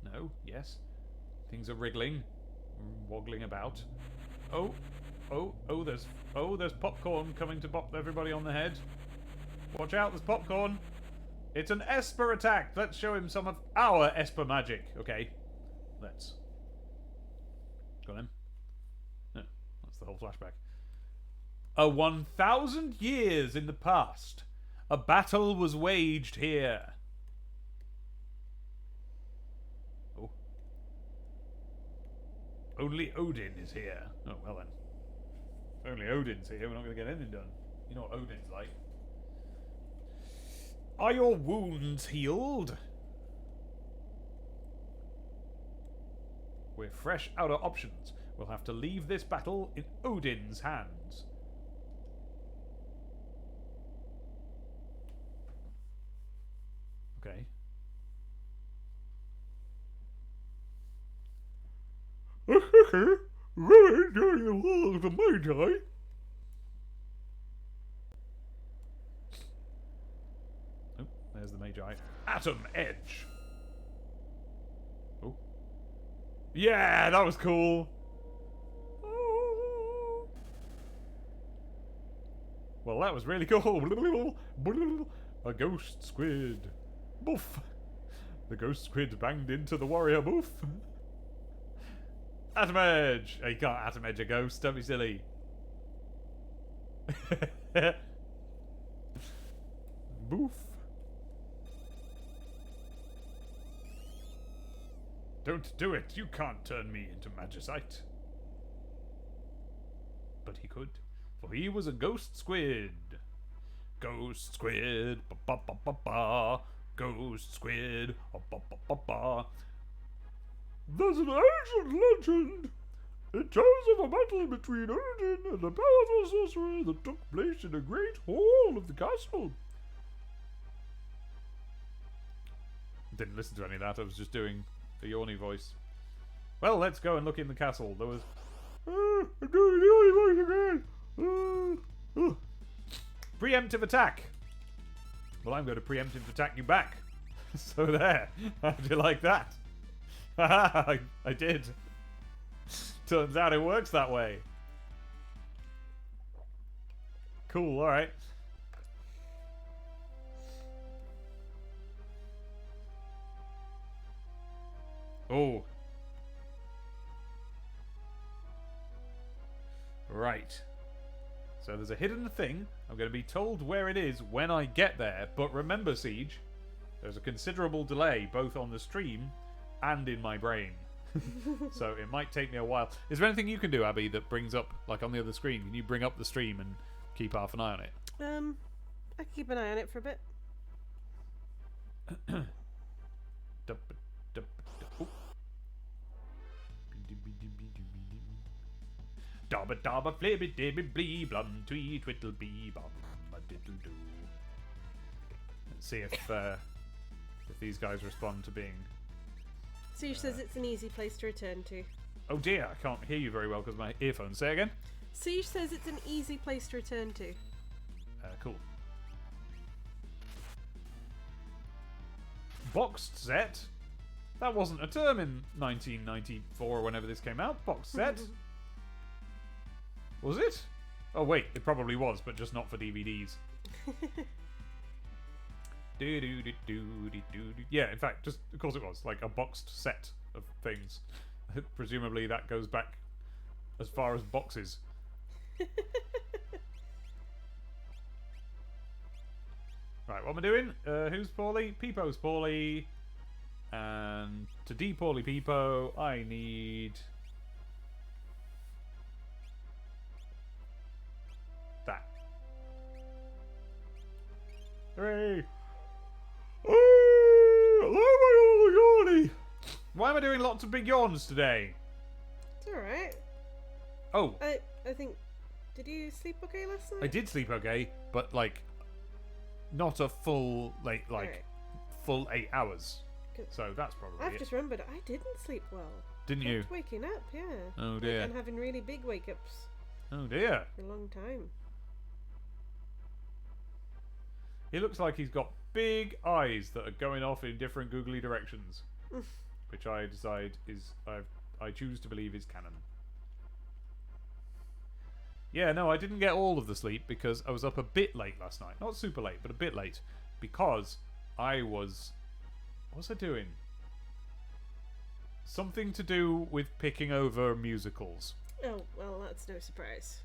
No, yes. Things are wriggling, woggling about. Oh, there's popcorn coming to bop everybody on the head. Watch out, there's popcorn. It's an Esper attack. Let's show him some of our Esper magic. Okay, let's. Got him. No, that's the whole flashback. 1,000 years in the past, a battle was waged here. Oh. Only Odin is here. Oh, well then. If only Odin's here, we're not going to get anything done. You know what Odin's like. Are your wounds healed? We're fresh out of options. We'll have to leave this battle in Odin's hands. Okay. Right during the wall of the Magi. Oh, there's the Magi. Atom Edge. Oh. Yeah, that was cool. Oh. Well, that was really cool. A ghost squid. Boof. The ghost squid banged into the warrior. Boof. Atom Edge! Oh, you can't Atom Edge a ghost, don't be silly. Boof. Don't do it. You can't turn me into Magicite. But he could, for he was a ghost squid. Ghost squid, ba ba ba ba ba. Ghost squid, ba ba ba ba ba. There's an ancient legend. It tells of a battle between Odin and a powerful sorcerer that took place in a great hall of the castle. Didn't listen to any of that, I was just doing the yawny voice. Well, let's go and look in the castle. There was... I'm doing the yawny voice again! Preemptive attack! Well, I'm going to preemptive attack you back. So there. How do you like that? Haha, I did. Turns out it works that way. Cool, alright. Oh. Right. So there's a hidden thing. I'm going to be told where it is when I get there. But remember, Siege, there's a considerable delay both on the stream and in my brain. So it might take me a while. Is there anything you can do, Abby, that brings up, like on the other screen? Can you bring up the stream and keep half an eye on it? I can keep an eye on it for a bit. Dabba dabba flibby dibby blee blum twee twiddle bee bum a diddle doo. Let's see if these guys respond to being... Siege says it's an easy place to return to. Oh dear, I can't hear you very well because my earphones. Say again? Siege says it's an easy place to return to. Cool. Boxed set? That wasn't a term in 1994 or whenever this came out. Boxed set? Was it? Oh wait, it probably was, but just not for DVDs. Yeah, in fact, just of course it was like a boxed set of things. Presumably that goes back as far as boxes. Right, what am I doing? Who's poorly? Peepo's poorly. And to de-poorly Peepo, I need... that. Hooray! Oh, my yawny! Why am I doing lots of big yawns today? It's alright. Oh. I think... Did you sleep okay last night? I did sleep okay, but like... not a full, like Right. full 8 hours. Good. So that's probably I've it. just remembered I didn't sleep well. Didn't you? Kept waking up, yeah. Oh dear. And having really big wake-ups Oh dear. for a long time. He looks like he's got big eyes that are going off in different googly directions. Which I decide is... I choose to believe is canon. Yeah, no, I didn't get all of the sleep because I was up a bit late last night. Not super late, but a bit late. Because I was... what was I doing? Something to do with picking over musicals. Oh, well, that's no surprise.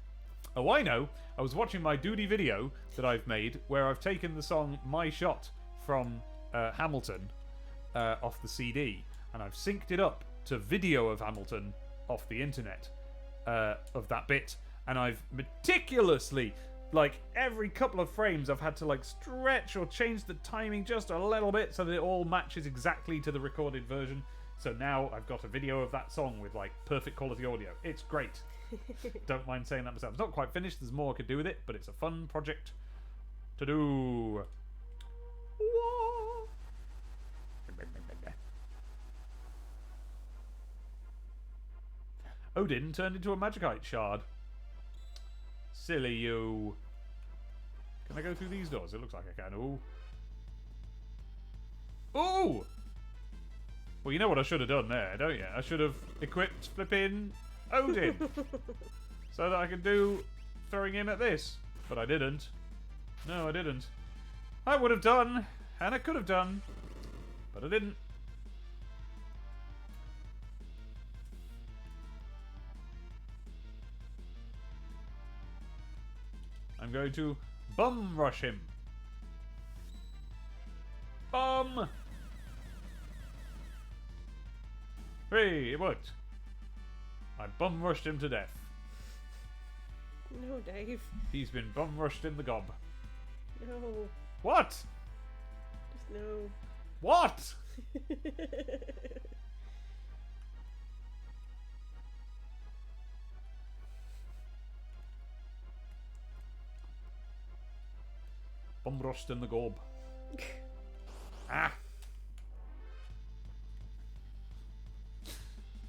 Oh, I know. I was watching my duty video that I've made where I've taken the song My Shot from Hamilton off the CD and I've synced it up to video of Hamilton off the internet of that bit, and I've meticulously, like every couple of frames, I've had to like stretch or change the timing just a little bit so that it all matches exactly to the recorded version. So now I've got a video of that song with like perfect quality audio. It's great. Don't mind saying that myself. It's not quite finished. There's more I could do with it, but it's a fun project to do. Odin turned into a Magicite shard. Silly you. Can I go through these doors? It looks like I can. Ooh. Ooh! Well, you know what I should have done there, don't you? I should have equipped flipping Odin. So that I could do throwing him at this. But I didn't. No, I didn't. I would have done. And I could have done. But I didn't. I'm going to bum rush him. Bum! Hey, it worked. I bum rushed him to death. No, Dave. He's been bum rushed in the gob. No. What? Just no. What? Bum rushed in the gob. Ah.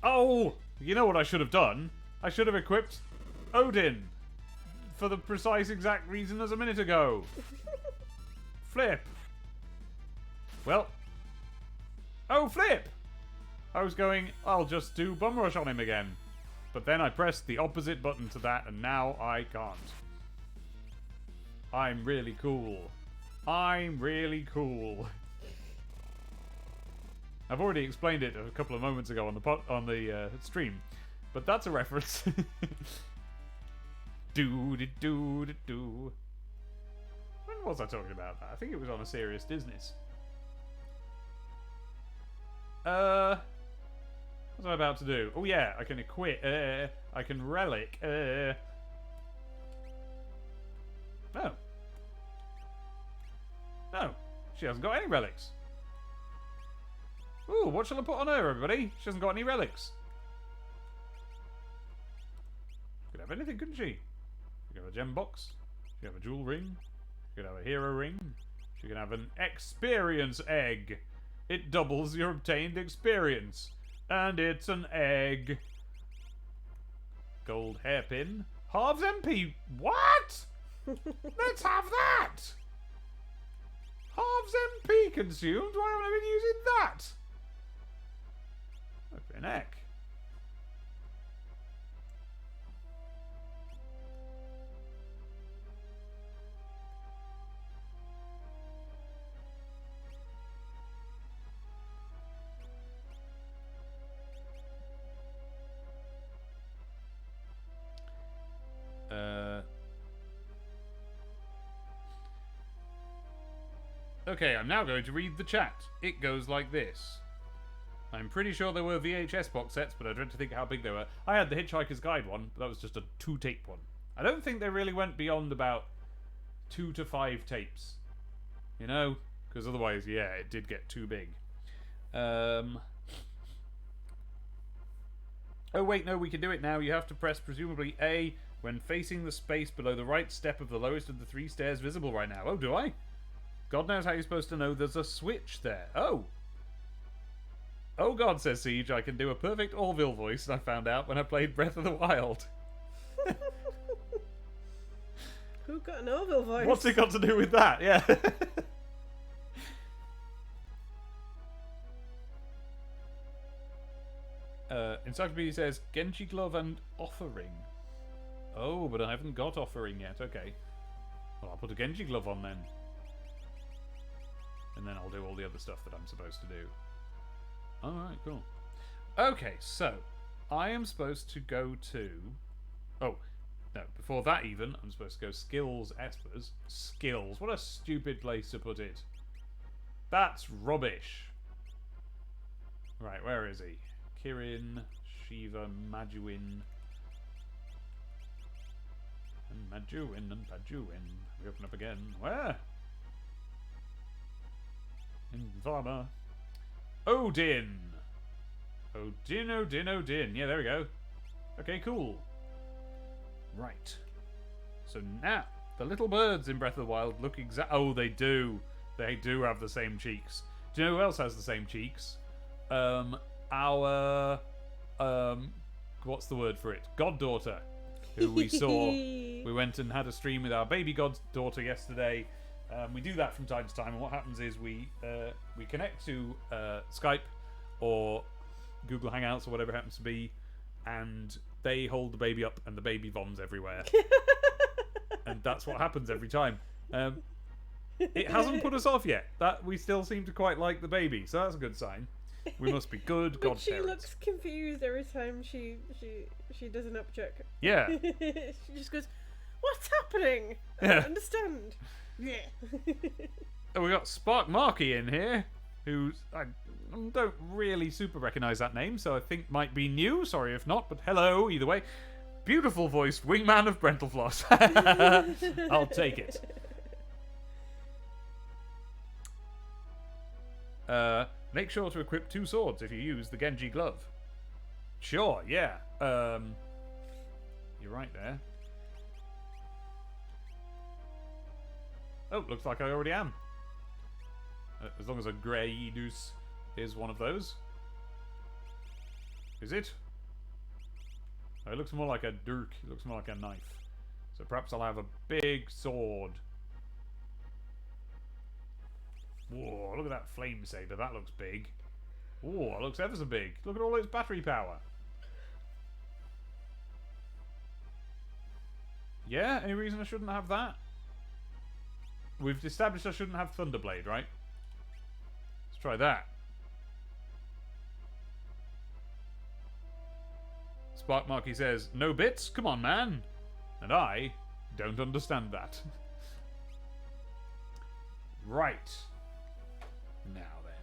Oh! You know what I should have done? I should have equipped Odin. For the precise exact reason as a minute ago. Flip. Well. Oh, flip! I was going, I'll just do bum rush on him again. But then I pressed the opposite button to that, and now I can't. I'm really cool. I'm really cool. I've already explained it a couple of moments ago on the stream, but that's a reference. Do. When was I talking about that? I think it was on a serious business. What's I about to do? Oh yeah, I can equip. I can relic. No. No, she hasn't got any relics. Ooh, what shall I put on her, everybody? She hasn't got any relics. Could have anything, couldn't she? She could have a gem box. She could have a jewel ring. She could have a hero ring. She can have an experience egg. It doubles your obtained experience. And it's an egg. Gold hairpin. Halves MP. What? Let's have that. Halves MP consumed? Why haven't I been using that? Open neck. Okay, I'm now going to read the chat. It goes like this. I'm pretty sure there were VHS box sets, but I dread to think how big they were. I had the Hitchhiker's Guide one, but that was just a 2-tape one. I don't think they really went beyond about 2 to 5 tapes. You know? Because otherwise, yeah, it did get too big. Oh wait, no, we can do it now. You have to press presumably A when facing the space below the right step of the lowest of the 3 stairs visible right now. Oh, do I? God knows how you're supposed to know there's a switch there. Oh! Oh God, says Siege, I can do a perfect Orville voice, I found out when I played Breath of the Wild. Who got an Orville voice? What's it got to do with that? Yeah. Encyclopedia says, Genji Glove and Offering. Oh, but I haven't got Offering yet. Okay. Well, I'll put a Genji Glove on then. And then I'll do all the other stuff that I'm supposed to do. Alright, cool. Okay, so I am supposed to go to... Oh, no, before that even, I'm supposed to go Skills Espers. Skills. What a stupid place to put it. That's rubbish. Right, where is he? Kirin, Shiva, Majuin. And Majuin and Pajuin. We open up again. Where? Invarma. Odin! Odin. Yeah, there we go. Okay, cool. Right. So now, the little birds in Breath of the Wild look oh, they do. They do have the same cheeks. Do you know who else has the same cheeks? Our... what's the word for it? Goddaughter. Who we saw. We went and had a stream with our baby goddaughter yesterday. We do that from time to time, and what happens is we connect to Skype or Google Hangouts or whatever it happens to be, and they hold the baby up, and the baby voms everywhere. And that's what happens every time. It hasn't put us off yet. That we still seem to quite like the baby, so that's a good sign. We must be good godparents. She looks confused every time she does an upchuck. Yeah. She just goes, "What's happening? I don't understand." Yeah. Oh, we got Spark Marky in here, who I don't really super recognize that name, so I think might be new. Sorry if not, but hello either way. Beautiful voiced wingman of Brentalfloss. I'll take it. Make sure to equip 2 swords if you use the Genji glove. Sure, yeah. You're right there. Oh, looks like I already am. As long as a Greydus is one of those. Is it? Oh, it looks more like a dirk. It looks more like a knife. So perhaps I'll have a big sword. Whoa, look at that flame saber. That looks big. Whoa, it looks ever so big. Look at all its battery power. Yeah? Any reason I shouldn't have that? We've established I shouldn't have Thunderblade, right? Let's try that. Spark Marky says, no bits? Come on, man. And I don't understand that. Right. Now then.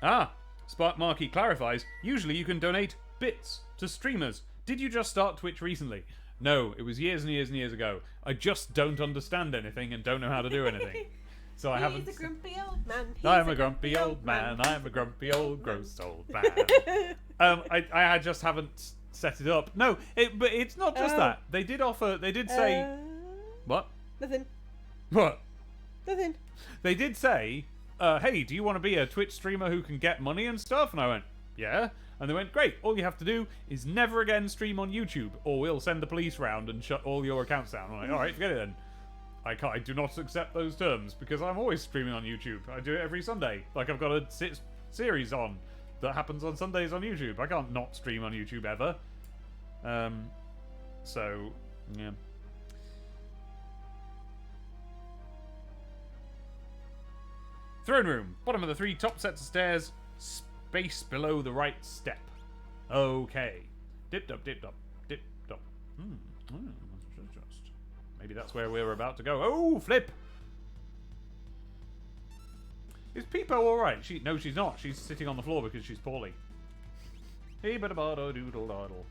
Ah, Spark Marky clarifies, usually you can donate bits to streamers. Did you just start Twitch recently? No, it was years and years and years ago. I just don't understand anything and don't know how to do anything. So I haven't... He's a grumpy old man. I'm a grumpy old man. I'm a grumpy old gross old man. I just haven't set it up. No, but it's not just that. They did offer... They did say... What? Nothing. What? Nothing. They did say... hey, do you want to be a Twitch streamer who can get money and stuff? And I went, yeah. And they went, great, all you have to do is never again stream on YouTube, or we'll send the police round and shut all your accounts down. I'm like, alright, forget it then. I do not accept those terms, because I'm always streaming on YouTube. I do it every Sunday. Like, I've got a series on that happens on Sundays on YouTube. I can't not stream on YouTube ever. So, yeah. Throne room. Bottom of the 3 top sets of stairs. Space below the right step. Okay. Dip dop, dip dop, dip dop. Just. Maybe that's where we're about to go. Oh, flip! Is Peepo alright? No, she's not. She's sitting on the floor because she's poorly. Hey, bada bada doodle doddle.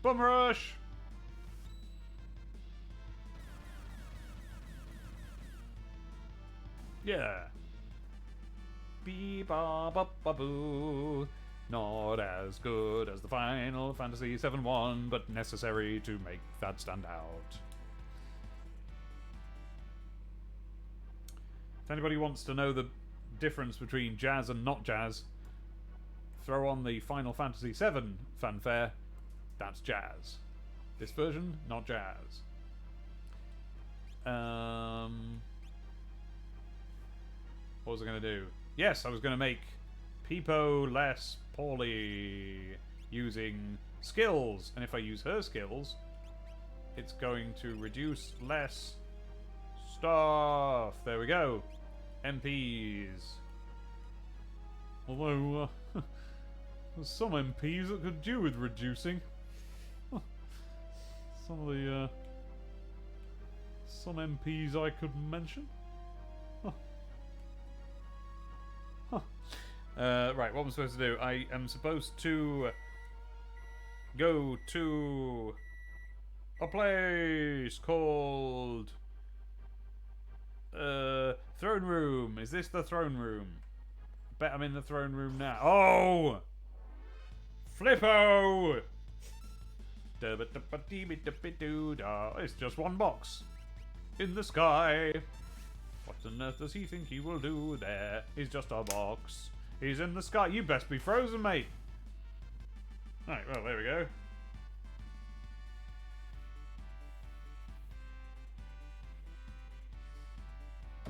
Bum rush! Yeah. Bee-ba-ba-ba-boo. Not as good as the Final Fantasy VII one, but necessary to make that stand out. If anybody wants to know the difference between jazz and not jazz, throw on the Final Fantasy VII fanfare. That's jazz. This version, not jazz. What was I going to do? Yes, I was going to make Peepo less poorly using skills. And if I use her skills, it's going to reduce less stuff. There we go. MPs. Although, there's some MPs that could do with reducing. Some of the some MPs I could mention. Huh. Huh. Right, what am I supposed to do? I am supposed to go to a place called Throne Room. Is this the Throne Room? Bet I'm in the Throne Room now. Oh! Flippo! It's just one box in the sky. What on earth does he think he will do there? He's just a box. He's in the sky. You best be frozen, mate. Right, well, there we go.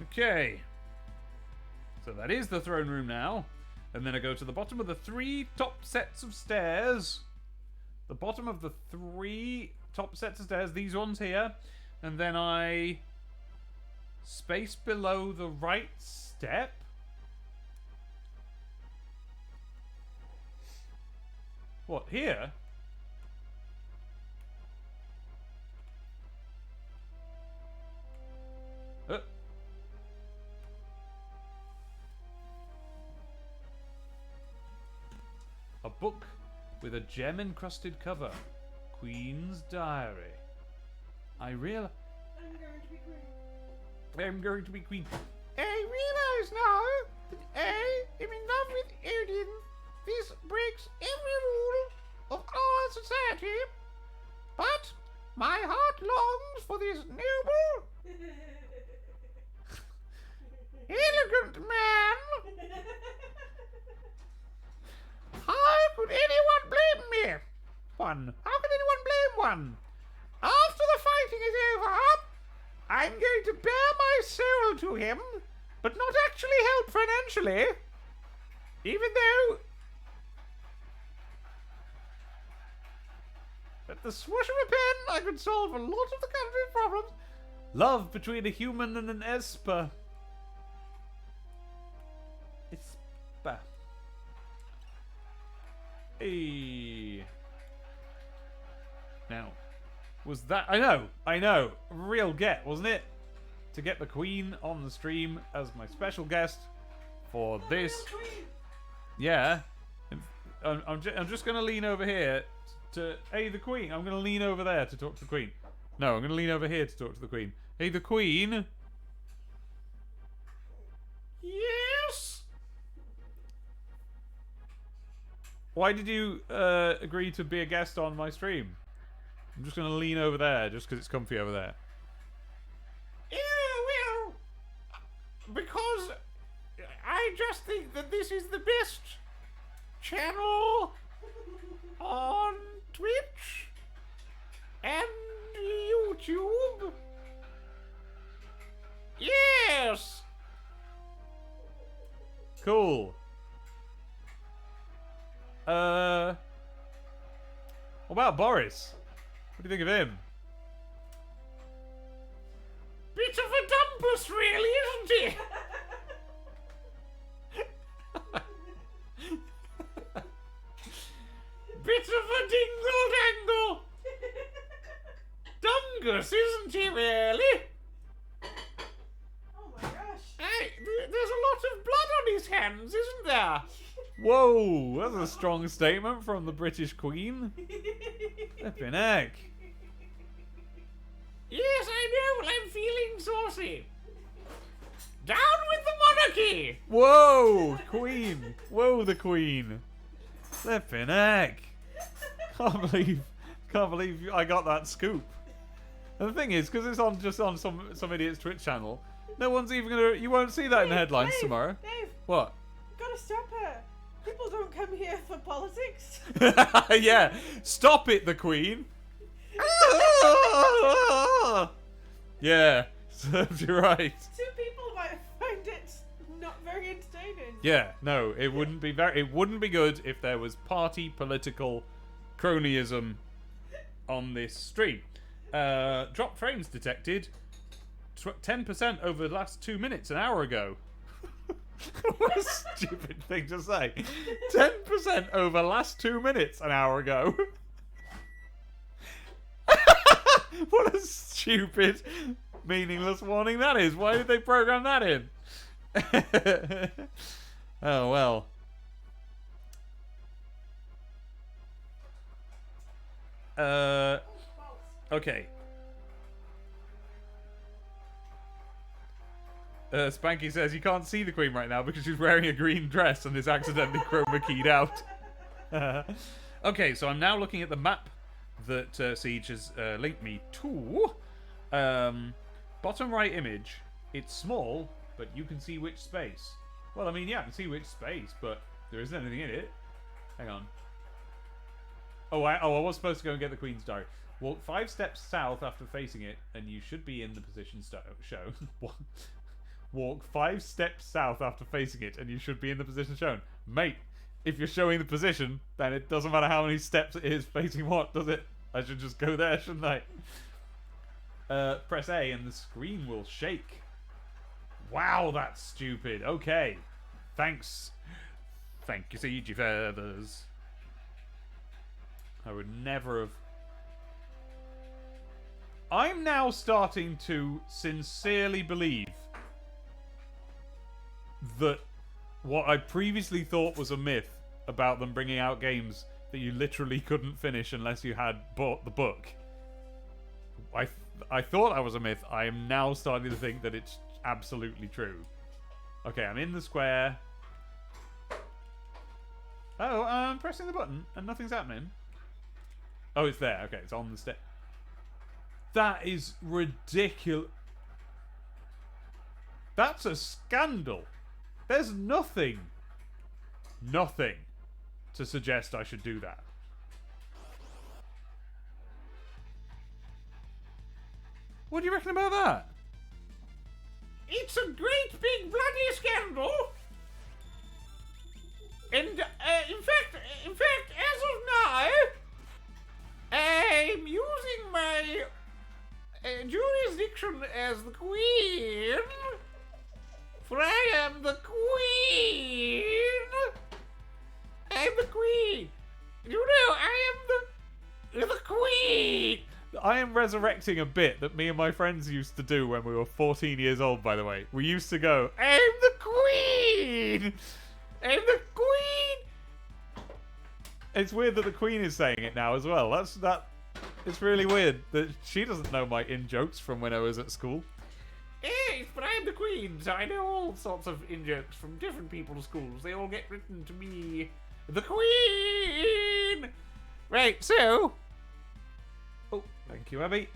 Okay. So that is the throne room now. And then I go to the bottom of the 3 top sets of stairs. The bottom of the 3 top sets of stairs, these ones here. And then I space below the right step. What, here? A book with a gem-encrusted cover. Queen's Diary. I'm going to be queen. I'm going to be queen. I realize now that I am in love with Odin. This breaks every rule of our society. But my heart longs for this noble, elegant man. How could anyone blame me? How could anyone blame one? After the fighting is over, I'm going to bare my soul to him, but not actually help financially. Even though at the swoosh of a pen, I could solve a lot of the country's problems. Love between a human and an Esper. Esper. Hey. Now, was that... I know. Real get, wasn't it? To get the Queen on the stream as my special guest for this. Yeah. I'm just going to lean over here to... Hey, the Queen. I'm going to lean over there to talk to the Queen. No, I'm going to lean over here to talk to the Queen. Hey, the Queen. Yes? Why did you agree to be a guest on my stream? I'm just going to lean over there just because it's comfy over there. Yeah, well, because I just think that this is the best channel on Twitch and YouTube. Yes! Cool. What about Boris? What do you think of him? Bit of a dumpus, really, isn't he? Bit of a dingle-dangle. Dungus, isn't he, really? Oh my gosh. Hey, there's a lot of blood on his hands, isn't there? Whoa, that's a strong statement from the British Queen. Flippin' heck. Yes, I know, I'm feeling saucy. Down with the monarchy! Whoa, Queen. Whoa, the Queen. Flippin' heck. Can't believe I got that scoop. And the thing is, because it's on just on some idiot's Twitch channel, no one's even gonna... You won't see that in the headlines tomorrow. Dave, what? gotta stop her. People don't come here for politics. Yeah, stop it, the Queen. Yeah, serves you right. 2 people might find it not very entertaining. Yeah, no, it wouldn't be good if there was party political cronyism on this stream. Drop frames detected. 10% over the last 2 minutes, an hour ago. What a stupid thing to say. 10% over last 2 minutes, an hour ago. What a stupid meaningless warning that is. Why did they program that in? Oh, well. Okay. Spanky says you can't see the Queen right now because she's wearing a green dress and is accidentally chroma keyed out. Okay, so I'm now looking at the map that Siege has linked me to. Bottom right image. It's small, but you can see which space. Well, I mean, yeah, I can see which space, but there isn't anything in it. Hang on. Oh, I was supposed to go and get the Queen's Diary. Walk 5 steps south after facing it, and you should be in the position shown. Walk 5 steps south after facing it, and you should be in the position shown. Mate, if you're showing the position, then it doesn't matter how many steps it is facing what, does it? I should just go there, shouldn't I? Press A, and the screen will shake. Wow, that's stupid. Okay. Thanks. Thank you, Siege Feathers. I would never have... I'm now starting to sincerely believe that what I previously thought was a myth about them bringing out games that you literally couldn't finish unless you had bought the book. I thought that was a myth. I am now starting to think that it's absolutely true. Okay, I'm in the square. Oh, I'm pressing the button and nothing's happening. Oh, it's there. Okay, it's on the step. That is ridiculous. That's a scandal. There's nothing to suggest I should do that. What do you reckon about that? It's a great big bloody scandal. And in fact, as of now, I'm using my jurisdiction as the Queen. For I am the Queen. I'm the Queen. You know, I am the Queen. I am resurrecting a bit that me and my friends used to do when we were 14 years old, by the way. We used to go, I'm the Queen! I'm the Queen! It's weird that the Queen is saying it now as well. It's really weird that she doesn't know my in-jokes from when I was at school. Yes, but I'm the Queen, so I know all sorts of in-jokes from different people's schools. They all get written to me. The Queen! Right, so... Oh, thank you, Abby.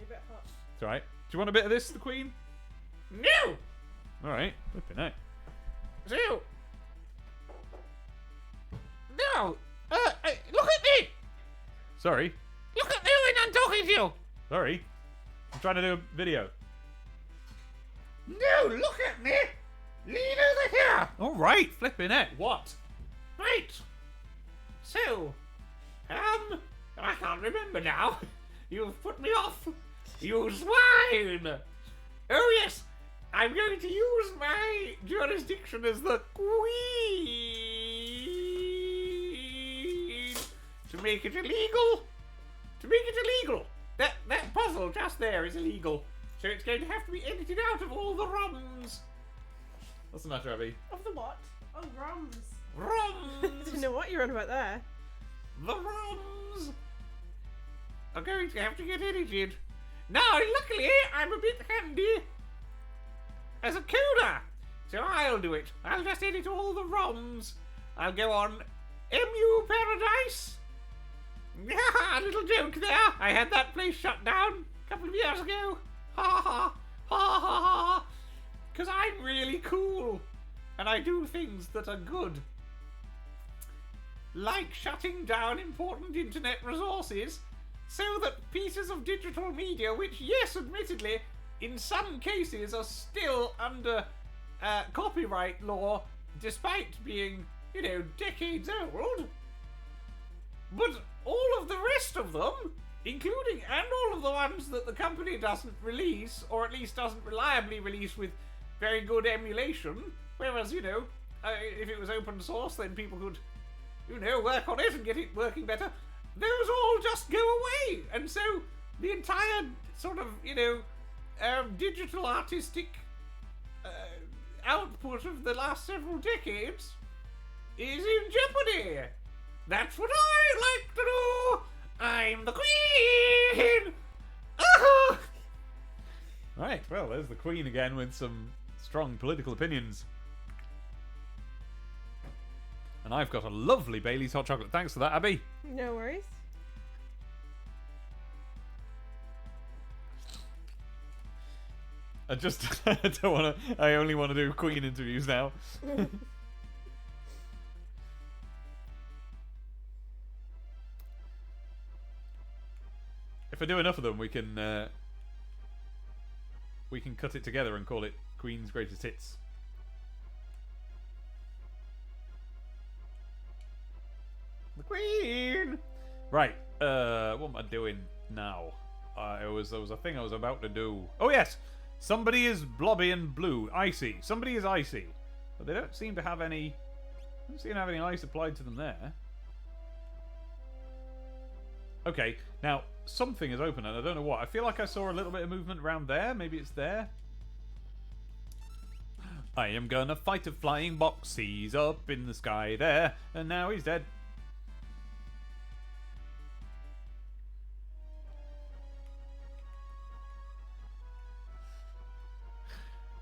It's alright. Do you want a bit of this, the Queen? No! Alright, flipping out. So... No! Look at me! Sorry. Look at me when I'm talking to you! Sorry. I'm trying to do a video. No, look at me! Lean over here! Alright, flipping it. What? Right. So, I can't remember now. You've put me off. You swine! Oh yes, I'm going to use my jurisdiction as the Queen to make it illegal. That puzzle just there is illegal. So it's going to have to be edited out of all the ROMs. What's the matter, Abby? Of the what? Oh, ROMs. ROMs! I didn't know what you're on about there. The ROMs are going to have to get edited. Now, luckily, I'm a bit handy as a coder. So I'll do it. I'll just edit all the ROMs. I'll go on MU Paradise. A little joke there. I had that place shut down a couple of years ago. Ha ha ha ha ha. Because I'm really cool. And I do things that are good. Like shutting down important internet resources so that pieces of digital media, which, yes, admittedly, in some cases are still under copyright law, despite being, you know, decades old. But all of the rest of them, including and all of the ones that the company doesn't release, or at least doesn't reliably release with very good emulation, whereas, you know, if it was open source, then people could, you know, work on it and get it working better. Those all just go away, and so the entire sort of, you know, digital artistic output of the last several decades is in jeopardy. That's what I like to do. I'm the Queen. Ah! Right, well, there's the Queen again with some strong political opinions. And I've got a lovely Bailey's hot chocolate. Thanks for that, Abby. No worries. I just I don't want to. I only want to do Queen interviews now. If I do enough of them, we can cut it together and call it Queen's Greatest Hits. The Queen. Right. What am I doing now? There was a thing I was about to do. Oh yes. Somebody is blobby and blue. Icy. Somebody is icy. But they don't seem to have any... I don't seem to have any ice applied to them there. Okay, now, something is open and I don't know what. I feel like I saw a little bit of movement around there. Maybe it's there. I am gonna fight a flying box. He's up in the sky there. And now he's dead.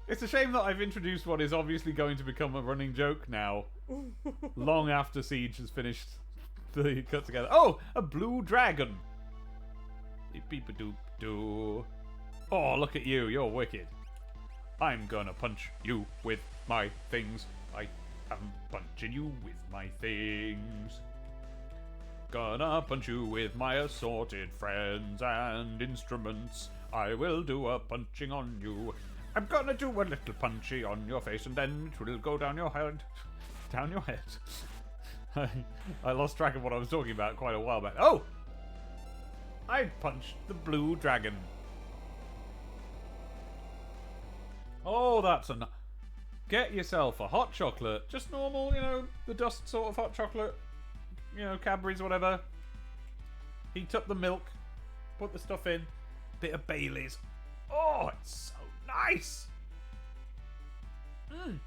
It's a shame that I've introduced what is obviously going to become a running joke now. Long after Siege has finished the cut together. Oh, a blue dragon. Beep-a-doop-doo. Oh, look at you. You're wicked. I'm gonna punch you with my things. I am punching you with my things. Gonna punch you with my assorted friends and instruments. I will do a punching on you. I'm gonna do a little punchy on your face and then it will go down your head. Down your head. I lost track of what I was talking about quite a while back. Oh! I punched the blue dragon. Oh, that's a... Get yourself a hot chocolate. Just normal, you know, the dust sort of hot chocolate. You know, Cadbury's, whatever. Heat up the milk. Put the stuff in. Bit of Bailey's. Oh, it's so nice! Mmm.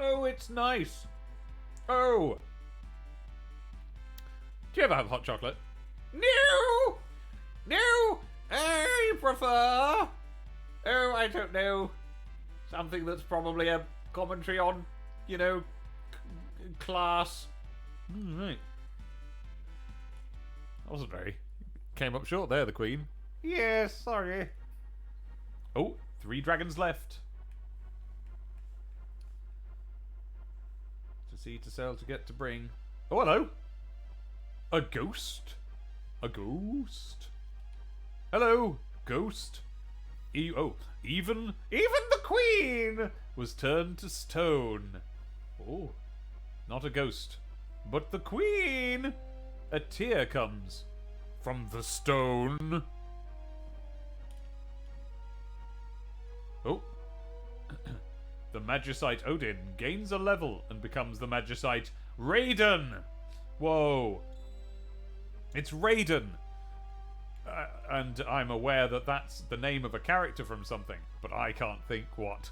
Oh, it's nice. Oh. Do you ever have hot chocolate? No! No! I prefer... Oh, I don't know. Something that's probably a commentary on, you know, class. Right. That wasn't very... Came up short there, the Queen. Yes, sorry. Oh, 3 dragons left. To see, to sell, to get, to bring. Oh, hello. A ghost. A ghost. Hello, ghost. Even the Queen was turned to stone. Oh, not a ghost, but the Queen. A tear comes from the stone. Oh. The Magicite Odin gains a level and becomes the Magicite Raiden. Whoa. It's Raiden. And I'm aware that that's the name of a character from something, but I can't think what.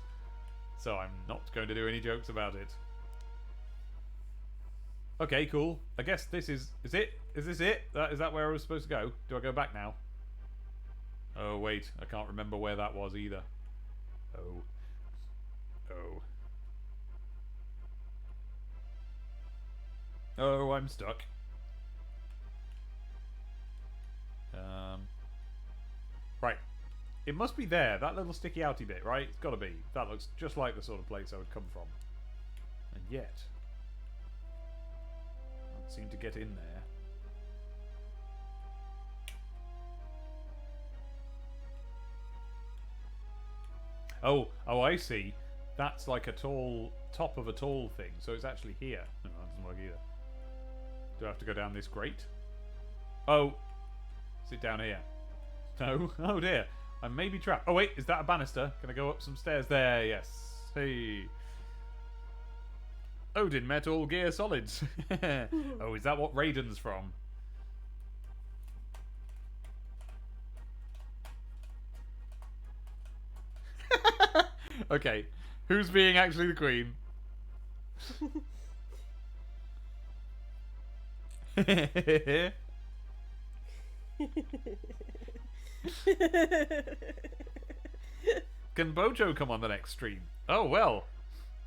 So I'm not going to do any jokes about it. Okay, cool. I guess this is it? Is this it? Is that where I was supposed to go? Do I go back now? Oh, wait. I can't remember where that was either. Oh. Oh. Oh, I'm stuck. Right. It must be there. That little sticky outy bit, right? It's got to be. That looks just like the sort of place I would come from. And yet... can't seem to get in there. Oh, I see. That's like a tall... top of a tall thing. So it's actually here. No, that doesn't work either. Do I have to go down this grate? Oh. Is it down here? No. Oh dear. I may be trapped. Oh wait, is that a banister? Can I go up some stairs there? Yes. Hey. Odin Metal Gear Solids. Oh, is that what Raiden's from? Okay, who's being actually the queen? Can Bojo come on the next stream? Oh, well.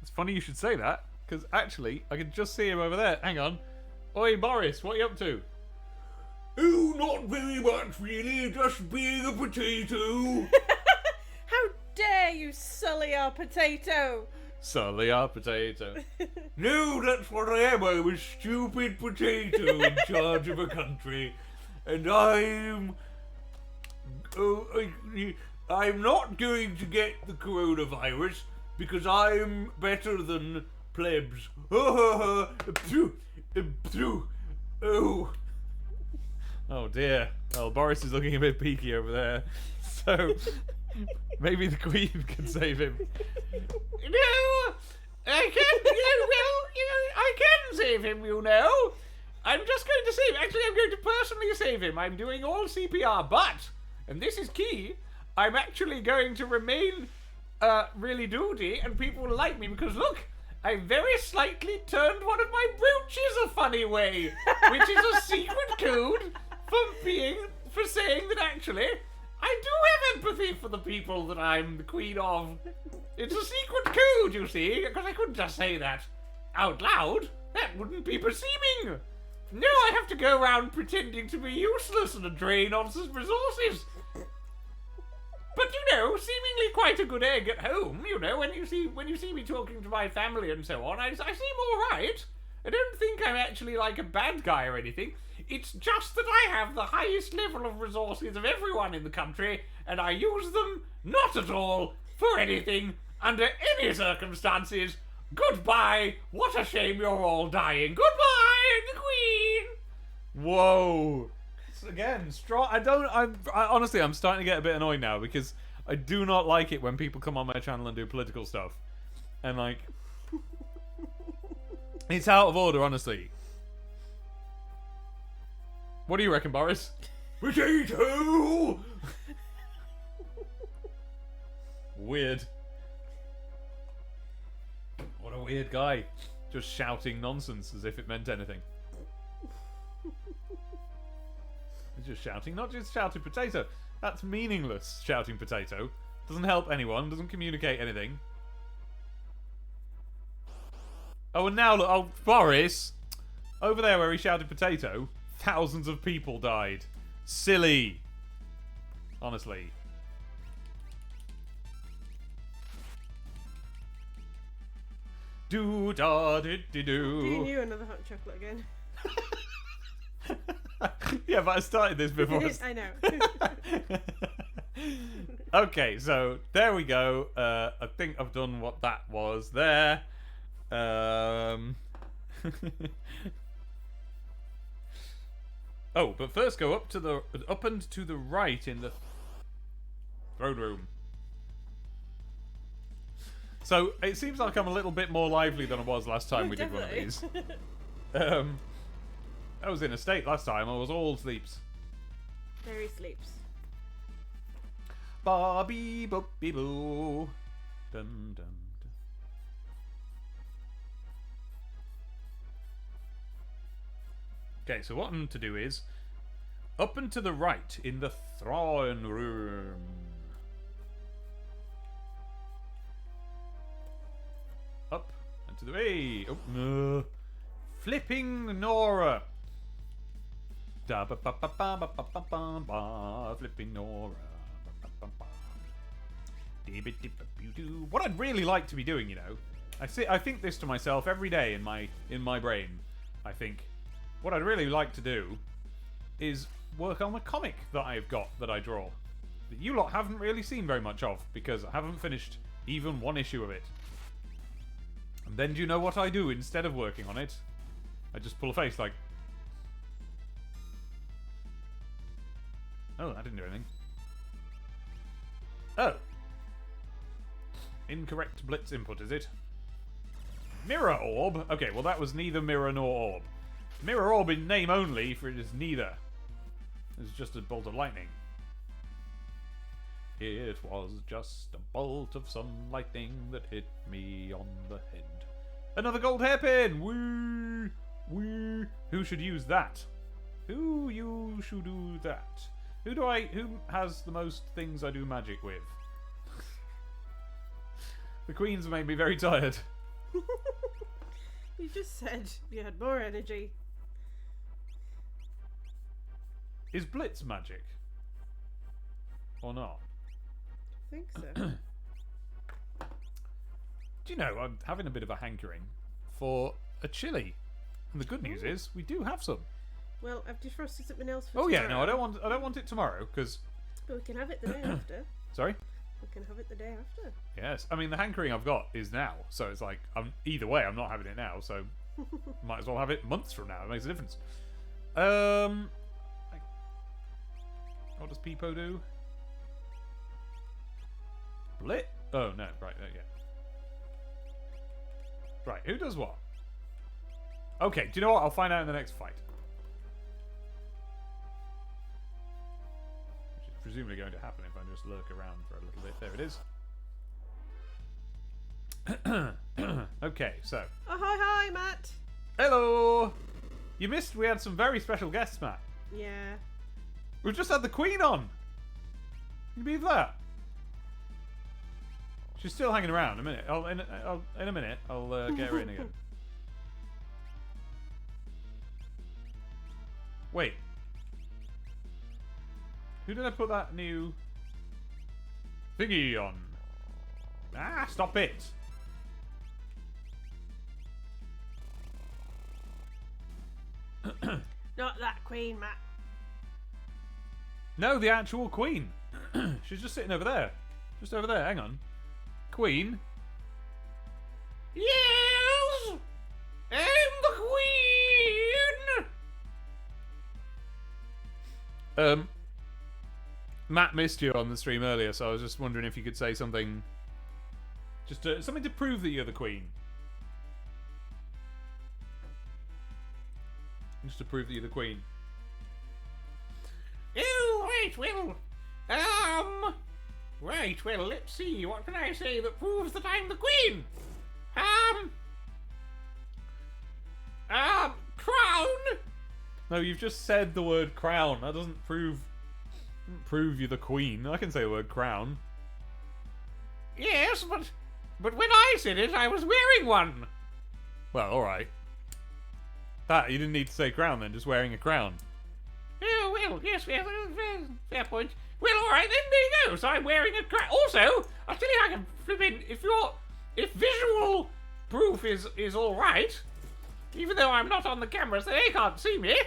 It's funny you should say that, because actually, I can just see him over there. Hang on. Oi, Boris, what are you up to? Oh, not very much, really. Just being a potato. How dare you sully our potato? Sully our potato. No, that's what I am. I'm a stupid potato in charge of a country. And I'm... Oh, I'm not going to get the coronavirus because I'm better than plebs. Oh. Oh dear. Well, Boris is looking a bit peaky over there. So, maybe the Queen can save him. No, I can. I can save him. You know, I'm just going to save. Actually, I'm going to personally save him. I'm doing all CPR, but, and this is key, I'm actually going to remain really duty, and people will like me because look, I very slightly turned one of my brooches a funny way, which is a secret code for saying that actually I do have empathy for the people that I'm the queen of. It's a secret code, you see, because I couldn't just say that out loud. That wouldn't be beseeming. No, I have to go around pretending to be useless and drain on some resources. But you know, seemingly quite a good egg at home. You know, when you see me talking to my family and so on, I seem all right. I don't think I'm actually like a bad guy or anything. It's just that I have the highest level of resources of everyone in the country, and I use them not at all for anything under any circumstances. Goodbye. What a shame you're all dying. Goodbye, the Queen. Whoa. Again, strong. Honestly, I'm starting to get a bit annoyed now because I do not like it when people come on my channel and do political stuff. And like, it's out of order, honestly. What do you reckon, Boris? Potato. Weird. What a weird guy. Just shouting nonsense as if it meant anything. He's just shouting, not just shouting potato. That's meaningless, shouting potato. Doesn't help anyone, doesn't communicate anything. Oh, and now look, oh, Boris! Over there where he shouted potato, thousands of people died. Silly. Honestly. Do-da-di-di-do. Do you another hot chocolate again? Yeah, but I started this before. I know. Okay, so there we go. I think I've done what that was there. Oh, but first go up and to the right in the throne room. So it seems like I'm a little bit more lively than I was last time we did one of these. I was in a state last time. I was all sleeps. Very sleeps. Bobby boopy boo. Dun dun dun. Okay, so what I'm to do is up and to the right in the throne room. Up and to the way. Oh, flipping Nora. Da ba ba ba ba ba ba ba ba ba. Flipping Nora. Ba, ba, ba, ba. What I'd really like to be doing, you know, I think this to myself every day in my brain. I think what I'd really like to do is work on a comic that I've got that I draw that you lot haven't really seen very much of because I haven't finished even one issue of it. And then do you know what I do instead of working on it? I just pull a face like... Oh, that didn't do anything. Oh. Incorrect Blitz input, is it? Mirror Orb? Okay, well that was neither mirror nor orb. Mirror Orb in name only, for it is neither. It's just a bolt of lightning. It was just a bolt of some lightning that hit me on the head. Another gold hairpin! Woo! Woo! Who should use that? Who should do that? Who has the most things I do magic with? The queens made me very tired. You just said you had more energy. Is Blitz magic? Or not? I think so. Do you know, I'm having a bit of a hankering for a chili. And the good news is, we do have some. Well, I've defrosted something else for Oh tomorrow. yeah, no, I don't want it tomorrow, because... But we can have it the day after. Sorry? We can have it the day after. Yes. I mean, the hankering I've got is now. So it's like, either way, I'm not having it now, so... might as well have it months from now. It makes a difference. What does Peepo do? Blit? Oh, no. Right, yeah. Right, who does what? Okay, do you know what? I'll find out in the next fight. Which is presumably going to happen if I just lurk around for a little bit. There it is. Okay, so. Oh, hi, Matt. Hello! You missed we had some very special guests, Matt. Yeah. We've just had the Queen on! Can you believe that? She's still hanging around. In a minute, I'll get her in again. Wait. Who did I put that new thingy on? Ah, stop it! Not that queen, Matt. No, the actual Queen. She's just sitting over there. Just over there. Hang on. Queen? Yes! I'm the Queen! Matt missed you on the stream earlier, so I was just wondering if you could say something. Just something to prove that you're the Queen. Just to prove that you're the Queen. Oh, right, well, right, well, let's see, what can I say that proves that I'm the Queen? Crown? No, you've just said the word crown. That doesn't prove you're the Queen. I can say the word crown. Yes, but when I said it, I was wearing one. Well, alright. You didn't need to say crown then, just wearing a crown. Oh, well, yes, fair point. Well, alright then, there you go, so I'm wearing a crown. Also, I'll tell you how I can flip in, if visual proof is alright, even though I'm not on the camera, so they can't see me.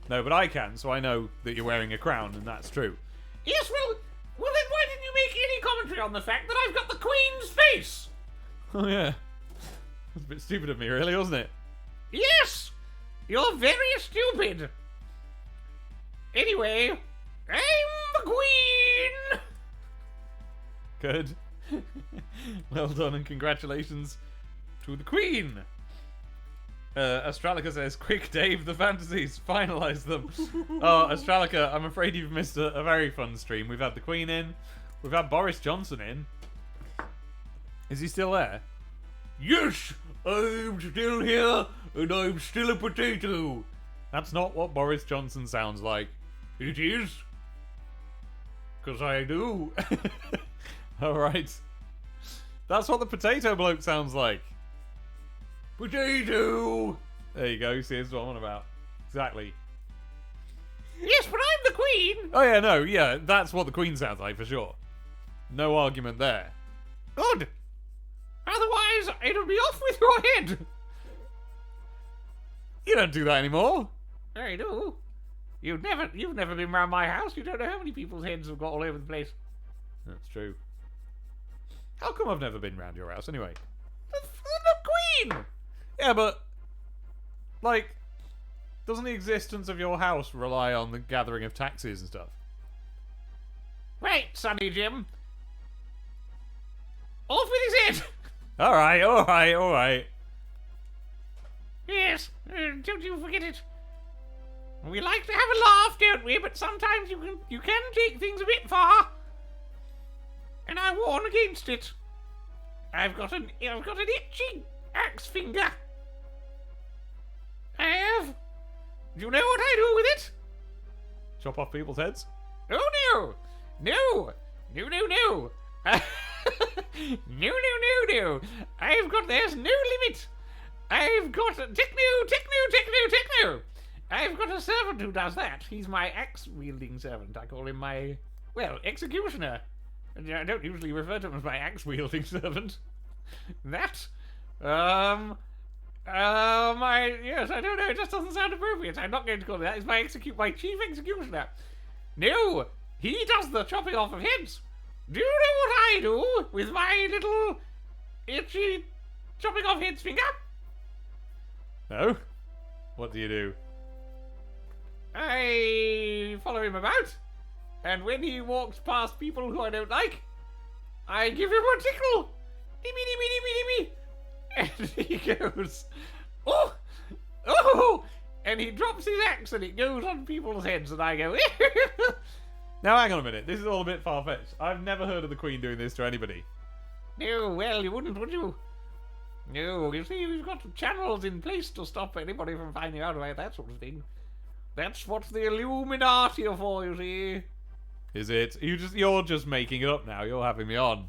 No, but I can, so I know that you're wearing a crown, and that's true. Yes, well then why didn't you make any commentary on the fact that I've got the Queen's face? Oh, yeah. That's a bit stupid of me, really, wasn't it? Yes! You're very stupid. Anyway, I'm the Queen! Good. Well done, and congratulations to the Queen! Astralica says, quick, Dave, the fantasies, finalise them. Oh, Astralica, I'm afraid you've missed a very fun stream. We've had the Queen in. We've had Boris Johnson in. Is he still there? Yes, I'm still here, and I'm still a potato. That's not what Boris Johnson sounds like. It is. Because I do. Alright. That's what the potato bloke sounds like. Potato! There you go, see, that's what I'm on about. Exactly. Yes, but I'm the Queen! Oh yeah, no, yeah, that's what the Queen sounds like, for sure. No argument there. Good! Otherwise, it'll be off with your head! You don't do that anymore. I do. You've never been round my house. You don't know how many people's heads have got all over the place. That's true. How come I've never been round your house, anyway? The Queen! Yeah, but... like... doesn't the existence of your house rely on the gathering of taxes and stuff? Right, Sonny Jim. Off with his head! Alright. Yes, don't you forget it. We like to have a laugh, don't we? But sometimes you can take things a bit far. And I warn against it. I've got an itchy axe finger. I have. Do you know what I do with it? Chop off people's heads? Oh no! No! No, no, no! No. There's no limit. I've got techno. I've got a servant who does that. He's my axe-wielding servant. I call him my, well, executioner. I don't usually refer to him as my axe-wielding servant. Yes, I don't know. It just doesn't sound appropriate. I'm not going to call him that. He's my chief executioner. No, he does the chopping off of heads. Do you know what I do with my little itchy chopping off heads finger? No? What do you do? I follow him about, and when he walks past people who I don't like, I give him a tickle. Dimmy. And he goes, oh, and he drops his axe and it goes on people's heads, and I go, Now hang on a minute, this is all a bit far-fetched. I've never heard of the Queen doing this to anybody. No, well, you wouldn't, would you? No, you see, we've got channels in place to stop anybody from finding out about that sort of thing. That's what the Illuminati are for, you see. Is it? You're just making it up now. You're having me on.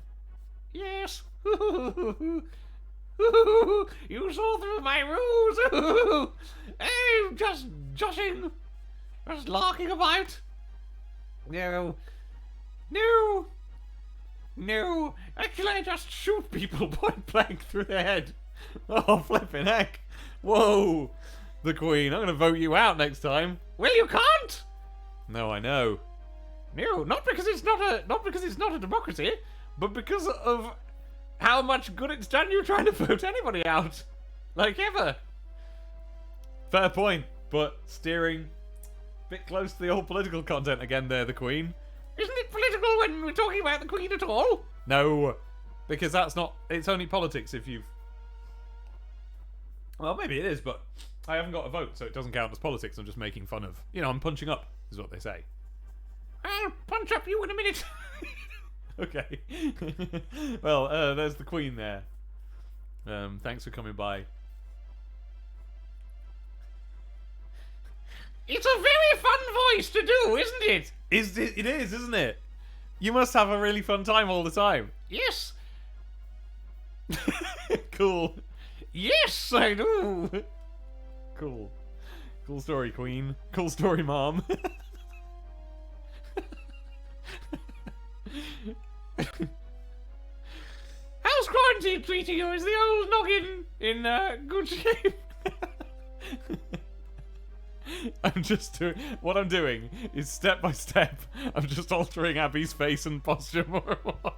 Yes. You saw through my ruse. I'm just joshing. Just larking about. No. Actually, I just shoot people point blank through the head. Oh, flipping heck. Whoa. The Queen. I'm going to vote you out next time. Well, you can't. No, I know. No, not because it's not a democracy, but because of how much good it's done you trying to vote anybody out. Like ever. Fair point, but steering a bit close to the old political content again there, the Queen. Isn't it political when we're talking about the Queen at all? No, because that's not... It's only politics if you've... Well, maybe it is, but I haven't got a vote, so it doesn't count as politics. I'm just making fun of... I'm punching up, is what they say. I'll punch up you in a minute. Okay. Well, there's the Queen there. Thanks for coming by. It's a very fun voice to do, isn't it? It is, isn't it? You must have a really fun time all the time. Yes. Cool. Yes, I do. Cool. Cool story, Queen. Cool story, Mom. How's quarantine treating you? Is the old noggin in good shape? I'm just doing... What I'm doing is step by step, I'm just altering Abby's face and posture more and more.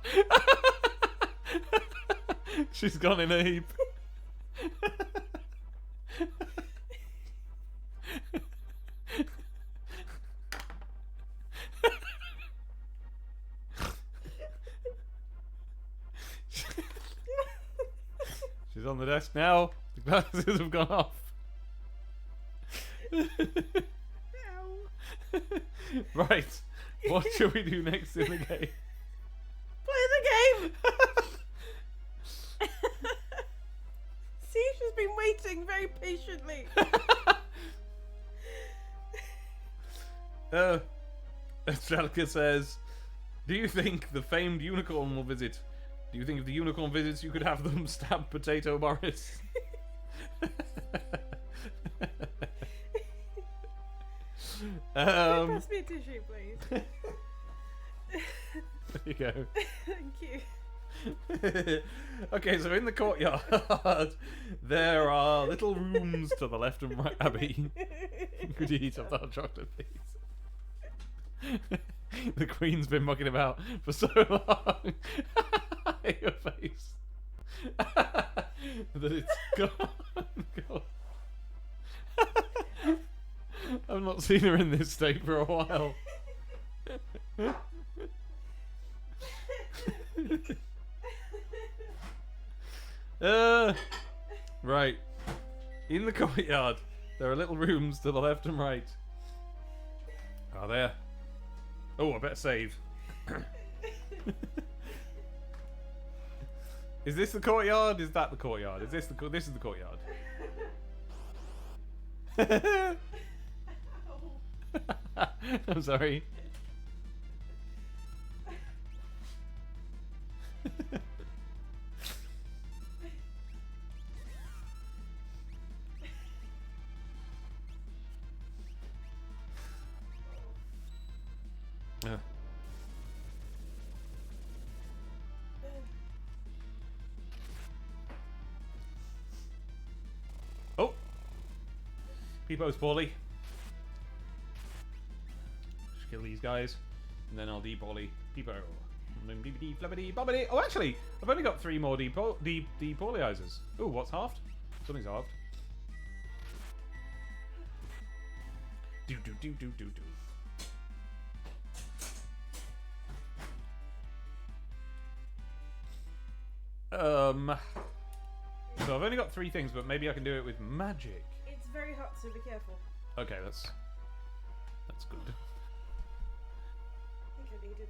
She's gone in a heap. She's on the desk now. The glasses have gone off. Right. What should we do next in the game? Play the game! See, she's been waiting very patiently. Strelica says, do you think the famed unicorn will visit? Do you think if the unicorn visits, you could have them stab Potato Morris? Pass me a tissue, please. There you go. Thank you. Okay, so in the courtyard, there are little rooms to the left and right. Abby, could you eat up that chocolate, please? The Queen's been mucking about for so long. Your face. That it's gone. God. I've not seen her in this state for a while. Right. In the courtyard, there are little rooms to the left and right. Are there? Oh, I better save. Is this the courtyard? Is that the courtyard? Is this the this is the courtyard? I'm sorry. Oh! Peepo's poorly. Just kill these guys, and then I'll de-poly Peepo. Flippity-floppity-bobbity. Oh, actually, I've only got 3 more depolyizers. Oh, what's halved? Something's halved. Do. So I've only got 3 things, but maybe I can do it with magic. It's very hot, so be careful. Okay, that's good. I think I needed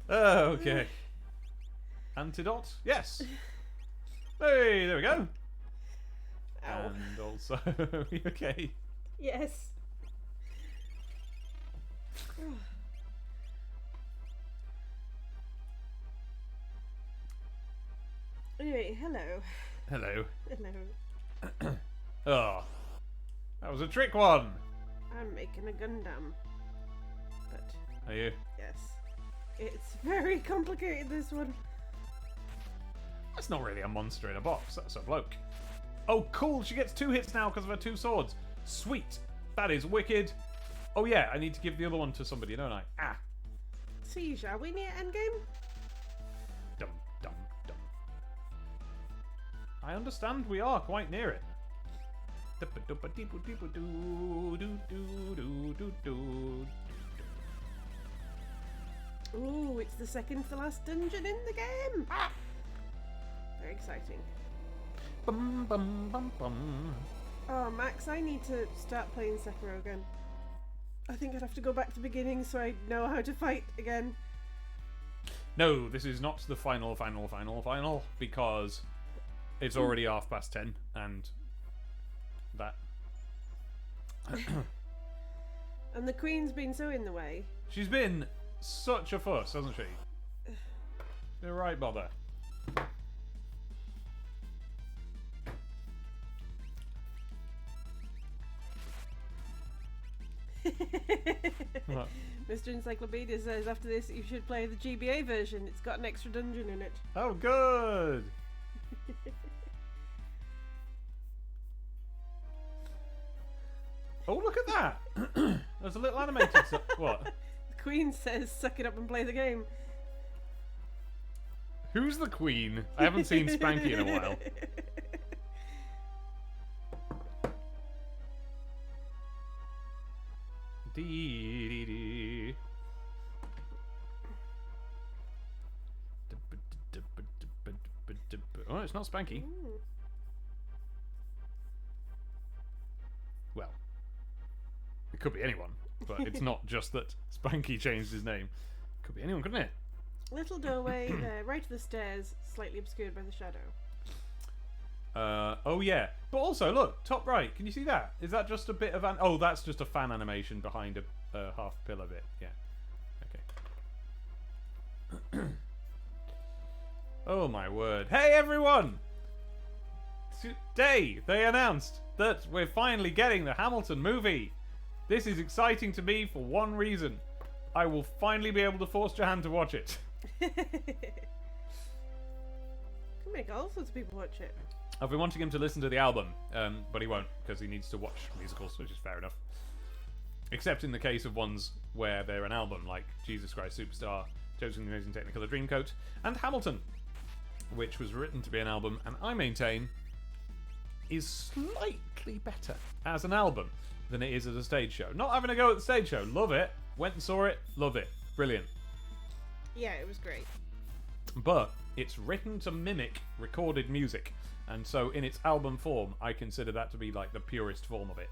that. Okay. Antidote? Yes. Hey, there we go. Ow. And also, okay. Yes. Anyway, hello. Hello. Hello. Oh, that was a trick one. I'm making a Gundam. But, Are you? yes. It's very complicated, this one. That's not really a monster in a box. That's a bloke. Oh, cool. She gets 2 hits now because of her 2 swords. Sweet. That is wicked. Oh, yeah. I need to give the other one to somebody, don't I? Ah. See, shall we near endgame? Dum, dum, dum. I understand we are quite near it. Ooh, it's the second to last dungeon in the game. Ah. Very exciting. Bum, bum, bum, bum. Oh, Max, I need to start playing Sekiro again. I think I'd have to go back to the beginning so I know how to fight again. No, this is not the final, because it's already 10:30, and that. And the Queen's been so in the way. She's been such a fuss, hasn't she? You're right, bother. What? Mr. Encyclopedia says after this you should play the GBA version. It's got an extra dungeon in it. Oh, good. Oh, look at that. There's a little animated stuff. What? The Queen says suck it up and play the game. Who's the Queen? I haven't seen Spanky in a while. Dee, dee, dee. Oh, it's not Spanky. Ooh. Well, it could be anyone, but it's not just that Spanky changed his name. Could be anyone, couldn't it? Little doorway there, right to the stairs, slightly obscured by the shadow. Oh yeah. But also, look, top right. Can you see that? Is that just a bit of oh, that's just a fan animation behind a half pillar bit. Yeah. Okay. Oh my word. Hey everyone! Today they announced that we're finally getting the Hamilton movie. This is exciting to me for one reason. I will finally be able to force Jahan to watch it. Can make all sorts of people watch it. I've been wanting him to listen to the album, but he won't because he needs to watch musicals, which is fair enough. Except in the case of ones where they're an album, like Jesus Christ Superstar, Josie and the Amazing Technicolor Dreamcoat, and Hamilton, which was written to be an album, and I maintain is slightly better as an album than it is as a stage show. Not having a go at the stage show, love it. Went and saw it, love it, brilliant. Yeah, it was great. But it's written to mimic recorded music, and so in its album form, I consider that to be like the purest form of it.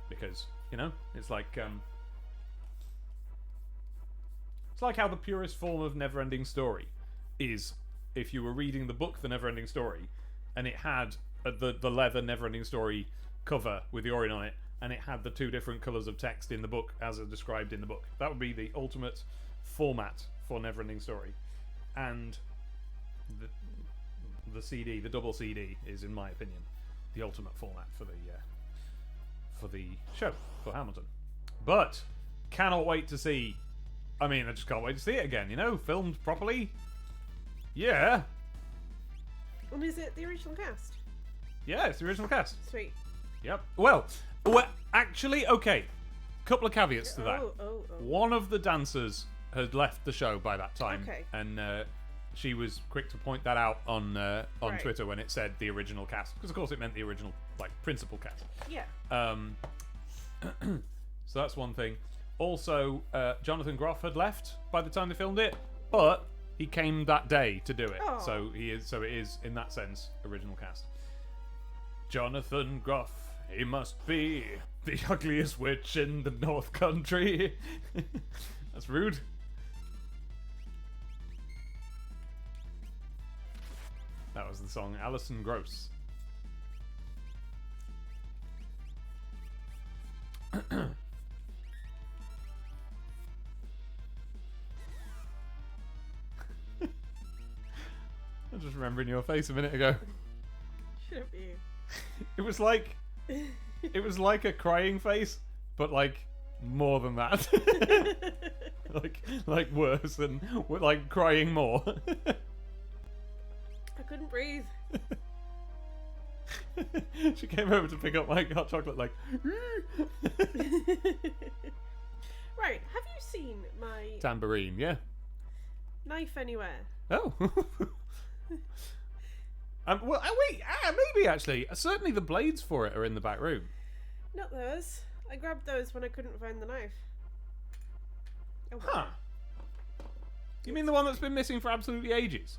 Because, you know, it's like how the purest form of Neverending Story is if you were reading the book The Neverending Story, and it had the leather Neverending Story cover with the Orion on it, and it had the two different colours of text in the book as are described in the book. That would be the ultimate format for Neverending Story. And the CD, the double CD, is, in my opinion, the ultimate format for the show, for Hamilton. But cannot wait to see. I mean, I just can't wait to see it again. You know, filmed properly. Yeah, And is it the original cast? yeah, it's the original cast. Sweet. Yep. Well, actually, okay. Couple of caveats to that. Oh. One of the dancers had left the show by that time, Okay. and she was quick to point that out on Right. Twitter when it said the original cast, because of course it meant the original, like, principal cast. Yeah. So that's one thing. Also, Jonathan Groff had left by the time they filmed it, but he came that day to do it. Oh. So it is in that sense original cast. Jonathan Groff, he must be the ugliest witch in the North Country. That's rude. That was the song Alison Gross. I'm just remembering your face a minute ago. Shouldn't be. It was like a crying face, but like more than that. like worse and like crying more. I couldn't breathe. She came over to pick up my hot chocolate like Right, have you seen my tambourine, yeah. Knife Anywhere? Oh. Well, wait, maybe actually. Certainly the blades for it are in the back room. Not those. I grabbed those when I couldn't find the knife. Oh, well. Huh. You mean the one that's been missing for absolutely ages?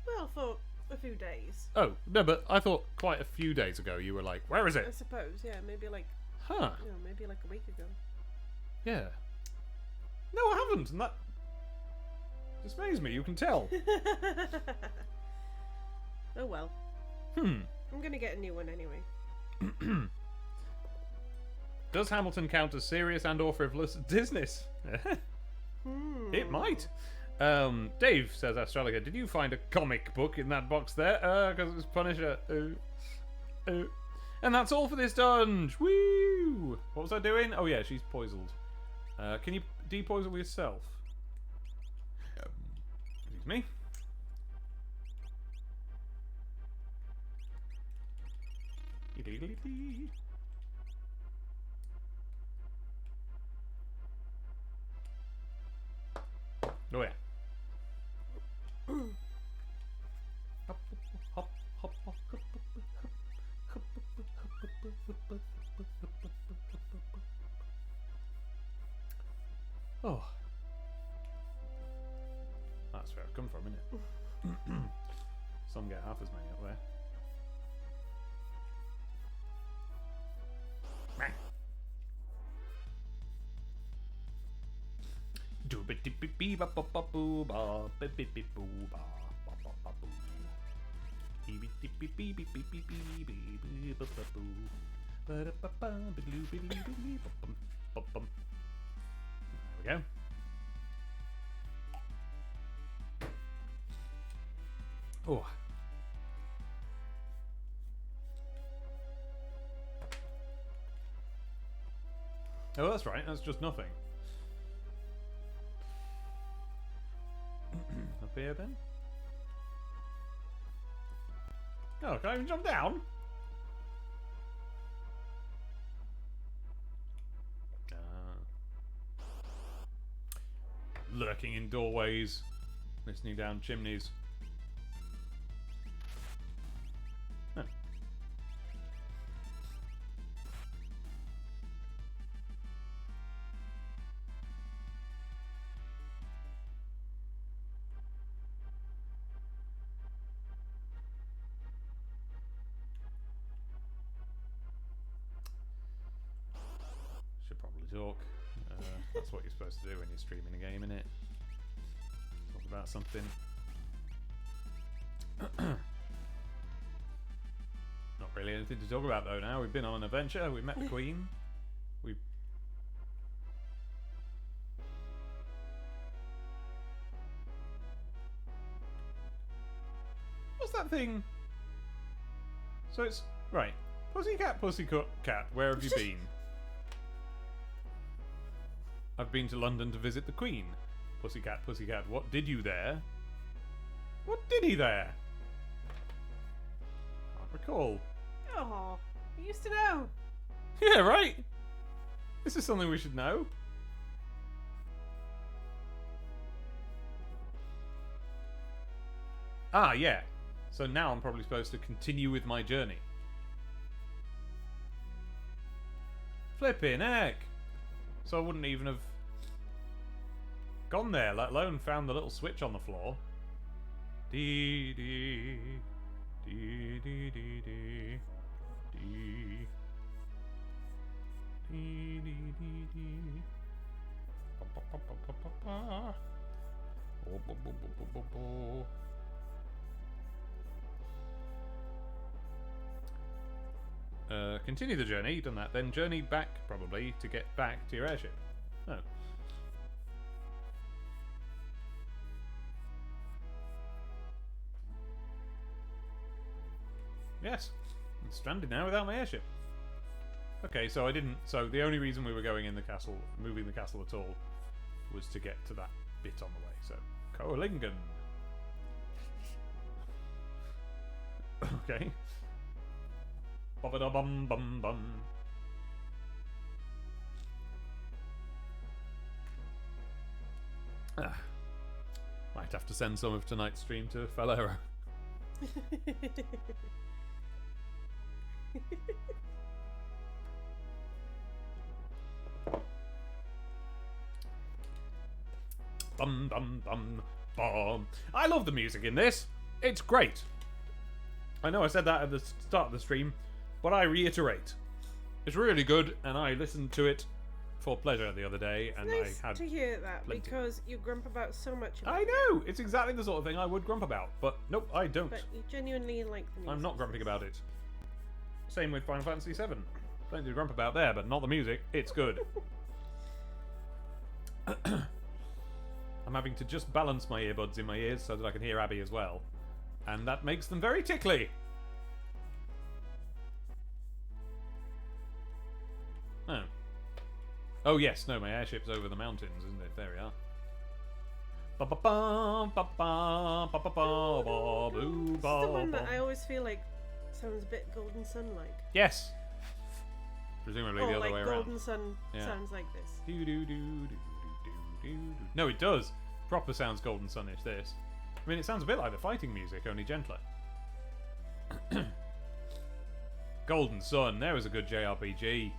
Well, for a few days. Oh, no, but I thought quite a few days ago you were like, where is I it? suppose, yeah, maybe like Huh. maybe like a week ago. Yeah. No, I haven't, and that dismays me, you can tell. Oh well. Hmm. I'm gonna get a new one anyway. Does Hamilton count as serious and or frivolous business? It might. Dave says, Astrologer, did you find a comic book in that box there? Because it's Punisher. And that's all for this dungeon. Woo! What was I doing? Oh yeah, she's poisoned. Can you depoison yourself? Excuse me. Oh yeah. Oh. That's where I've come from, isn't it? Some get half as many up there. There we go. Oh. Oh, that's right. That's just nothing. Up here, then? Oh, can I even jump down? Lurking in doorways, listening down chimneys. Huh. talk. That's what you're supposed to do when you're streaming a game, innit? Talk about something. Not really anything to talk about though now. We've been on an adventure, we met the Queen. We What's that thing? So it's right. Pussycat, where have you been? I've been to London to visit the Queen. Pussycat, what did you there? What did he there? Can't recall. Oh, I used to know. Yeah, right? This is something we should know. Ah, yeah. So now I'm probably supposed to continue with my journey. Flipping heck! So I wouldn't even have gone there, let alone found the little switch on the floor. Dee dee dee dee dee dee dee dee dee dee dee. Ba ba ba ba ba ba ba. Bo bo bo bo bo bo bo. Continue the journey, you've done that. Then journey back, probably, to get back to your airship. Oh. Yes. I'm stranded now without my airship. Okay, so I didn't... So the only reason we were going in the castle, moving the castle at all, was to get to that bit on the way. So, Kohlingen. Okay. Bum bum bum. Might have to send some of tonight's stream to Falero. Bum bum bum bum. I love the music in this. It's great. I know I said that at the start of the stream, but I reiterate, it's really good, and I listened to it for pleasure the other day, and Nice I had to hear that plenty. because you grump about so much. About I it, know! It's exactly the sort of thing I would grump about, but nope, I don't. but you genuinely like the music. I'm not grumping about it. Same with Final Fantasy VII. Plenty to grump about there, but not the music. It's good. I'm having to just balance my earbuds in my ears so that I can hear Abby as well. And that makes them very tickly. Oh. Oh yes, no, my airship's over the mountains, isn't it? There we are. Ba ba ba ba ba ba ba ba ba boo This is ba the one that ba. I always feel like sounds a bit Golden Sun-like. Yes. Presumably the Or other like way around. Golden Sun Yeah. sounds like this. Do do do do do do do. No, it does. Proper sounds Golden Sunish. This. I mean, it sounds a bit like the fighting music, only gentler. Golden Sun. There was a good JRPG.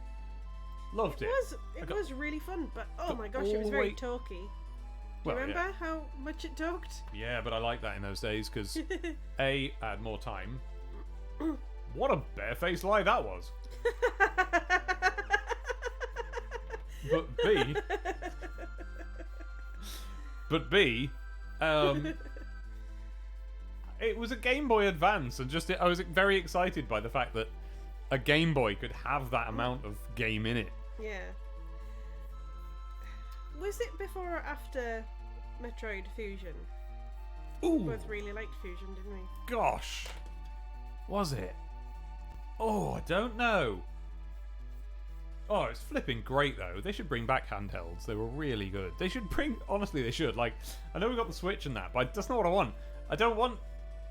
Loved it. It got- was really fun, but oh got my gosh, it all was the very way- talky. Do Well, you yeah. remember how much it talked? Yeah, but I liked that in those days because A, I had more time. What a barefaced lie that was. But B, it was a Game Boy Advance, and just I was very excited by the fact that a Game Boy could have that amount of game in it. Yeah. Was it before or after Metroid Fusion? We Ooh, both really liked Fusion, didn't we? gosh, was it? Oh, I don't know. Oh, it's flipping great though. They should bring back handhelds. They were really good. They should bring. Honestly, they should. Like, I know we got the Switch and that, but that's not what I want. I don't want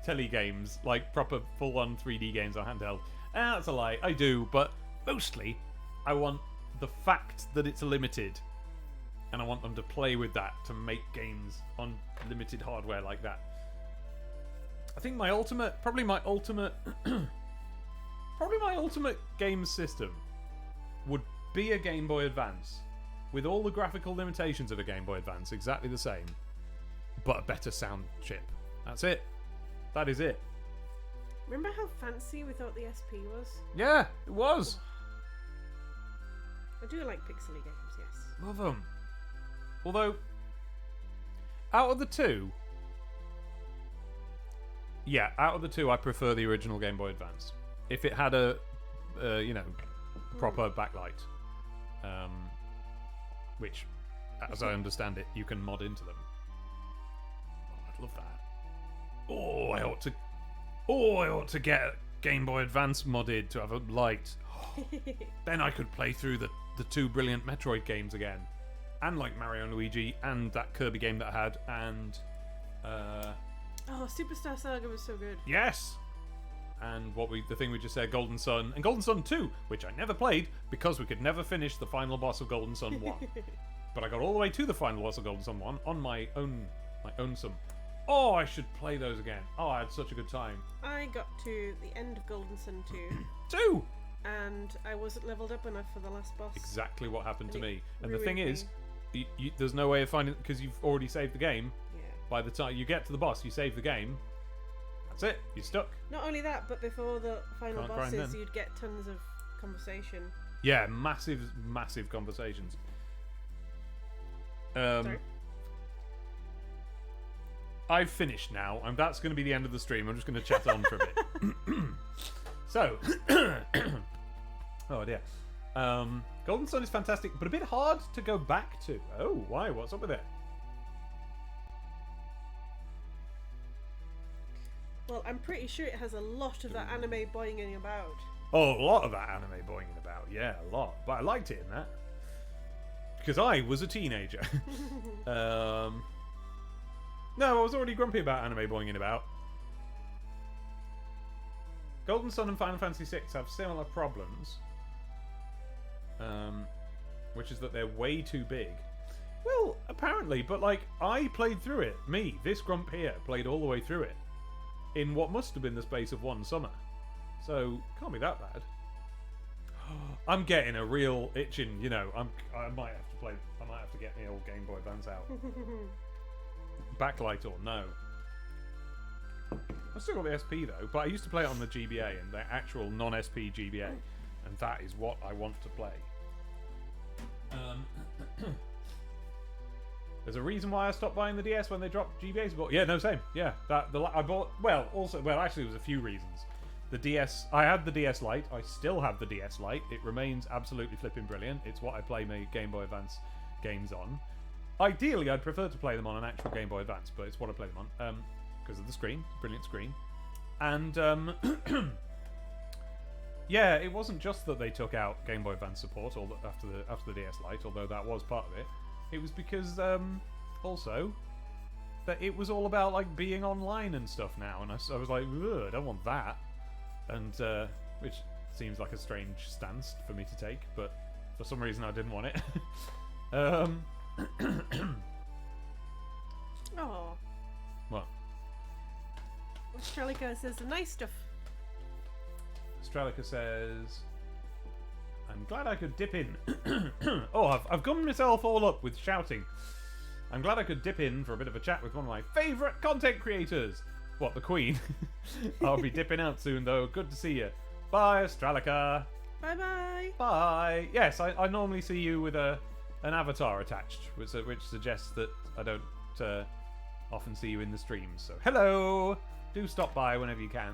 telly games, like proper full-on 3D games on handheld. That's a lie. I do, but mostly, I want the fact that it's limited, and I want them to play with that to make games on limited hardware like that. I think probably my ultimate game system would be a Game Boy Advance with all the graphical limitations of a Game Boy Advance, exactly the same, but a better sound chip. That's it. That is it. Remember how fancy we thought the SP was? Yeah, it was. I do like pixely games, Love them. Although, out of the two, I prefer the original Game Boy Advance. If it had a, proper backlight, which, as I understand it, you can mod into them. Oh, I'd love that. Oh, I ought to get Game Boy Advance modded to have a light. Then I could play through the two brilliant Metroid games again. And like Mario and Luigi, and that Kirby game that I had, and... Oh, Superstar Saga was so good. Yes! And the thing we just said, Golden Sun, and Golden Sun 2, which I never played, because we could never finish the final boss of Golden Sun 1. But I got all the way to the final boss of Golden Sun 1 on my own sum. Oh, I should play those again. Oh, I had such a good time. I got to the end of Golden Sun 2. 2! And I wasn't leveled up enough for the last boss. Exactly what happened to And it me. And the thing ruined is, there's no way of finding it, because you've already saved the game. Yeah. By the time you get to the boss, you save the game. That's it. You're stuck. Not only that, but before the final Can't grind bosses, then. you'd get tons of conversation. Yeah, massive conversations. Sorry. I've finished now, and that's going to be the end of the stream. I'm just going to chat on for a bit. So, oh dear. Golden Sun is fantastic, but a bit hard to go back to. Oh, why? What's up with it? Well, I'm pretty sure it has a lot of that anime boinging about. Oh, a lot of that anime boinging about. Yeah, a lot. But I liked it in that. Because I was a teenager. No, I was already grumpy about anime boinging about. Golden Sun and Final Fantasy VI have similar problems. Which is that they're way too big. Well, apparently, but like, I played through it. Me, this grump here, played all the way through it. In what must have been the space of one summer. So, can't be that bad. I'm getting a real itching, I might have to get my old Game Boy Advance out. Backlight or no. I've still got the SP though, but I used to play it on the GBA and the actual non-SP GBA, and that is what I want to play. There's a reason why I stopped buying the DS when they dropped GBAs. But yeah, no, same. Yeah, I bought. Actually, there was a few reasons. The DS, I had the DS Lite. I still have the DS Lite. It remains absolutely flipping brilliant. It's what I play my Game Boy Advance games on. Ideally, I'd prefer to play them on an actual Game Boy Advance, but it's what I play them on because of the screen, brilliant screen. And yeah, it wasn't just that they took out Game Boy Advance support after the DS Lite, although that was part of it. It was because also that it was all about like being online and stuff now, and I was like, I don't want that, and which seems like a strange stance for me to take, but for some reason I didn't want it. Oh. What? Australica says the nice stuff. Strelica says, I'm glad I could dip in. Oh, I've gummed myself all up with shouting. I'm glad I could dip in for a bit of a chat with one of my favourite content creators. What, the Queen? I'll be dipping out soon, though. Good to see you. Bye, Strelica. Bye-bye. Bye. Yes, I normally see you with an avatar attached, which suggests that I don't often see you in the streams. So, hello. Do stop by whenever you can.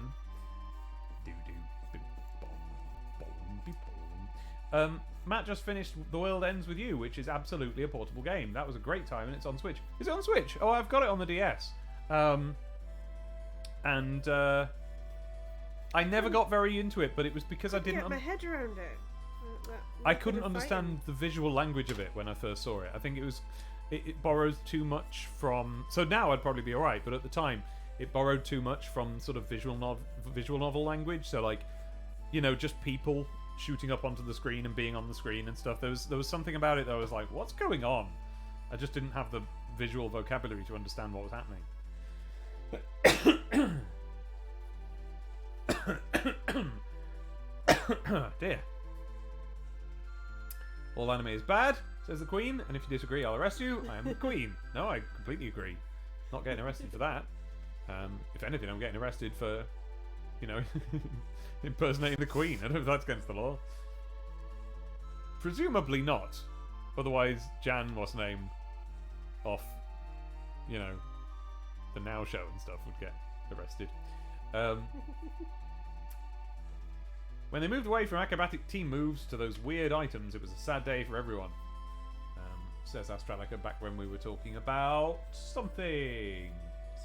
Matt just finished The World Ends With You, which is absolutely a portable game. That was a great time, and it's on Switch. Is it on Switch? Oh, I've got it on the DS. I never got very into it, but it was because I didn't... get my head around it. I couldn't understand the visual language of it when I first saw it. I think it borrows too much from... So now I'd probably be alright, but at the time, it borrowed too much from sort of visual novel language. So, like, just people shooting up onto the screen and being on the screen and stuff. There was something about it that I was like, what's going on? I just didn't have the visual vocabulary to understand what was happening. Dear. All anime is bad, says the Queen, and if you disagree, I'll arrest you. I am the Queen. No, I completely agree. Not getting arrested for that. If anything, I'm getting arrested for, impersonating the Queen. I don't know if that's against the law. Presumably not. Otherwise, Jan, what's her name, off, you know, the Now Show and stuff would get arrested. When they moved away from acrobatic team moves to those weird items, it was a sad day for everyone. Says Astralica back when we were talking about something.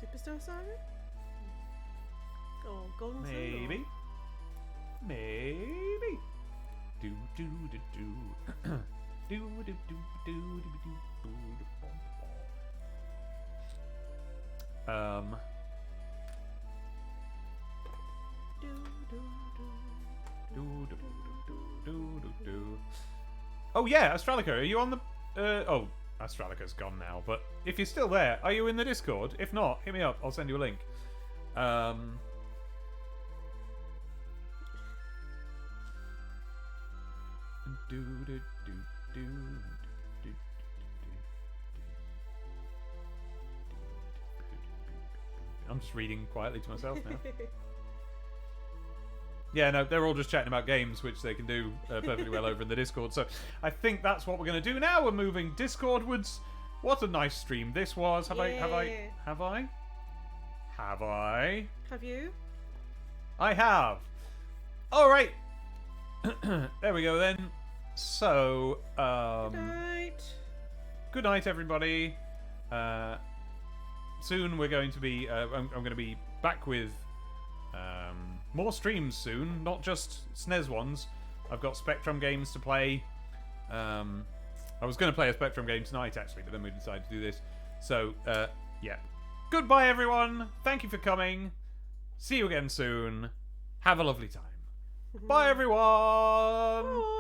Superstar Saga? Or Golden Sun? Maybe. Maybe. Do do do do. Do do do do do do do. Do, do, do, Do, do, do, do, do, do. Oh yeah, Astralica, are you on the? Oh, Astralica's gone now. But if you're still there, are you in the Discord? If not, hit me up. I'll send you a link. Do, do, do, do, do, do, do. I'm just reading quietly to myself now. Yeah, no, they're all just chatting about games, which they can do perfectly well over in the Discord. So I think that's what we're going to do now. We're moving Discordwards. What a nice stream this was. Have I? Have you? I have. All right. There we go then. So, Good night. good night, everybody. Soon we're going to be. I'm going to be back with more streams soon, not just SNES ones. I've got Spectrum games to play. I was going to play a Spectrum game tonight, actually, but then we decided to do this. So, yeah. Goodbye, everyone. Thank you for coming. See you again soon. Have a lovely time. Bye, everyone. Bye.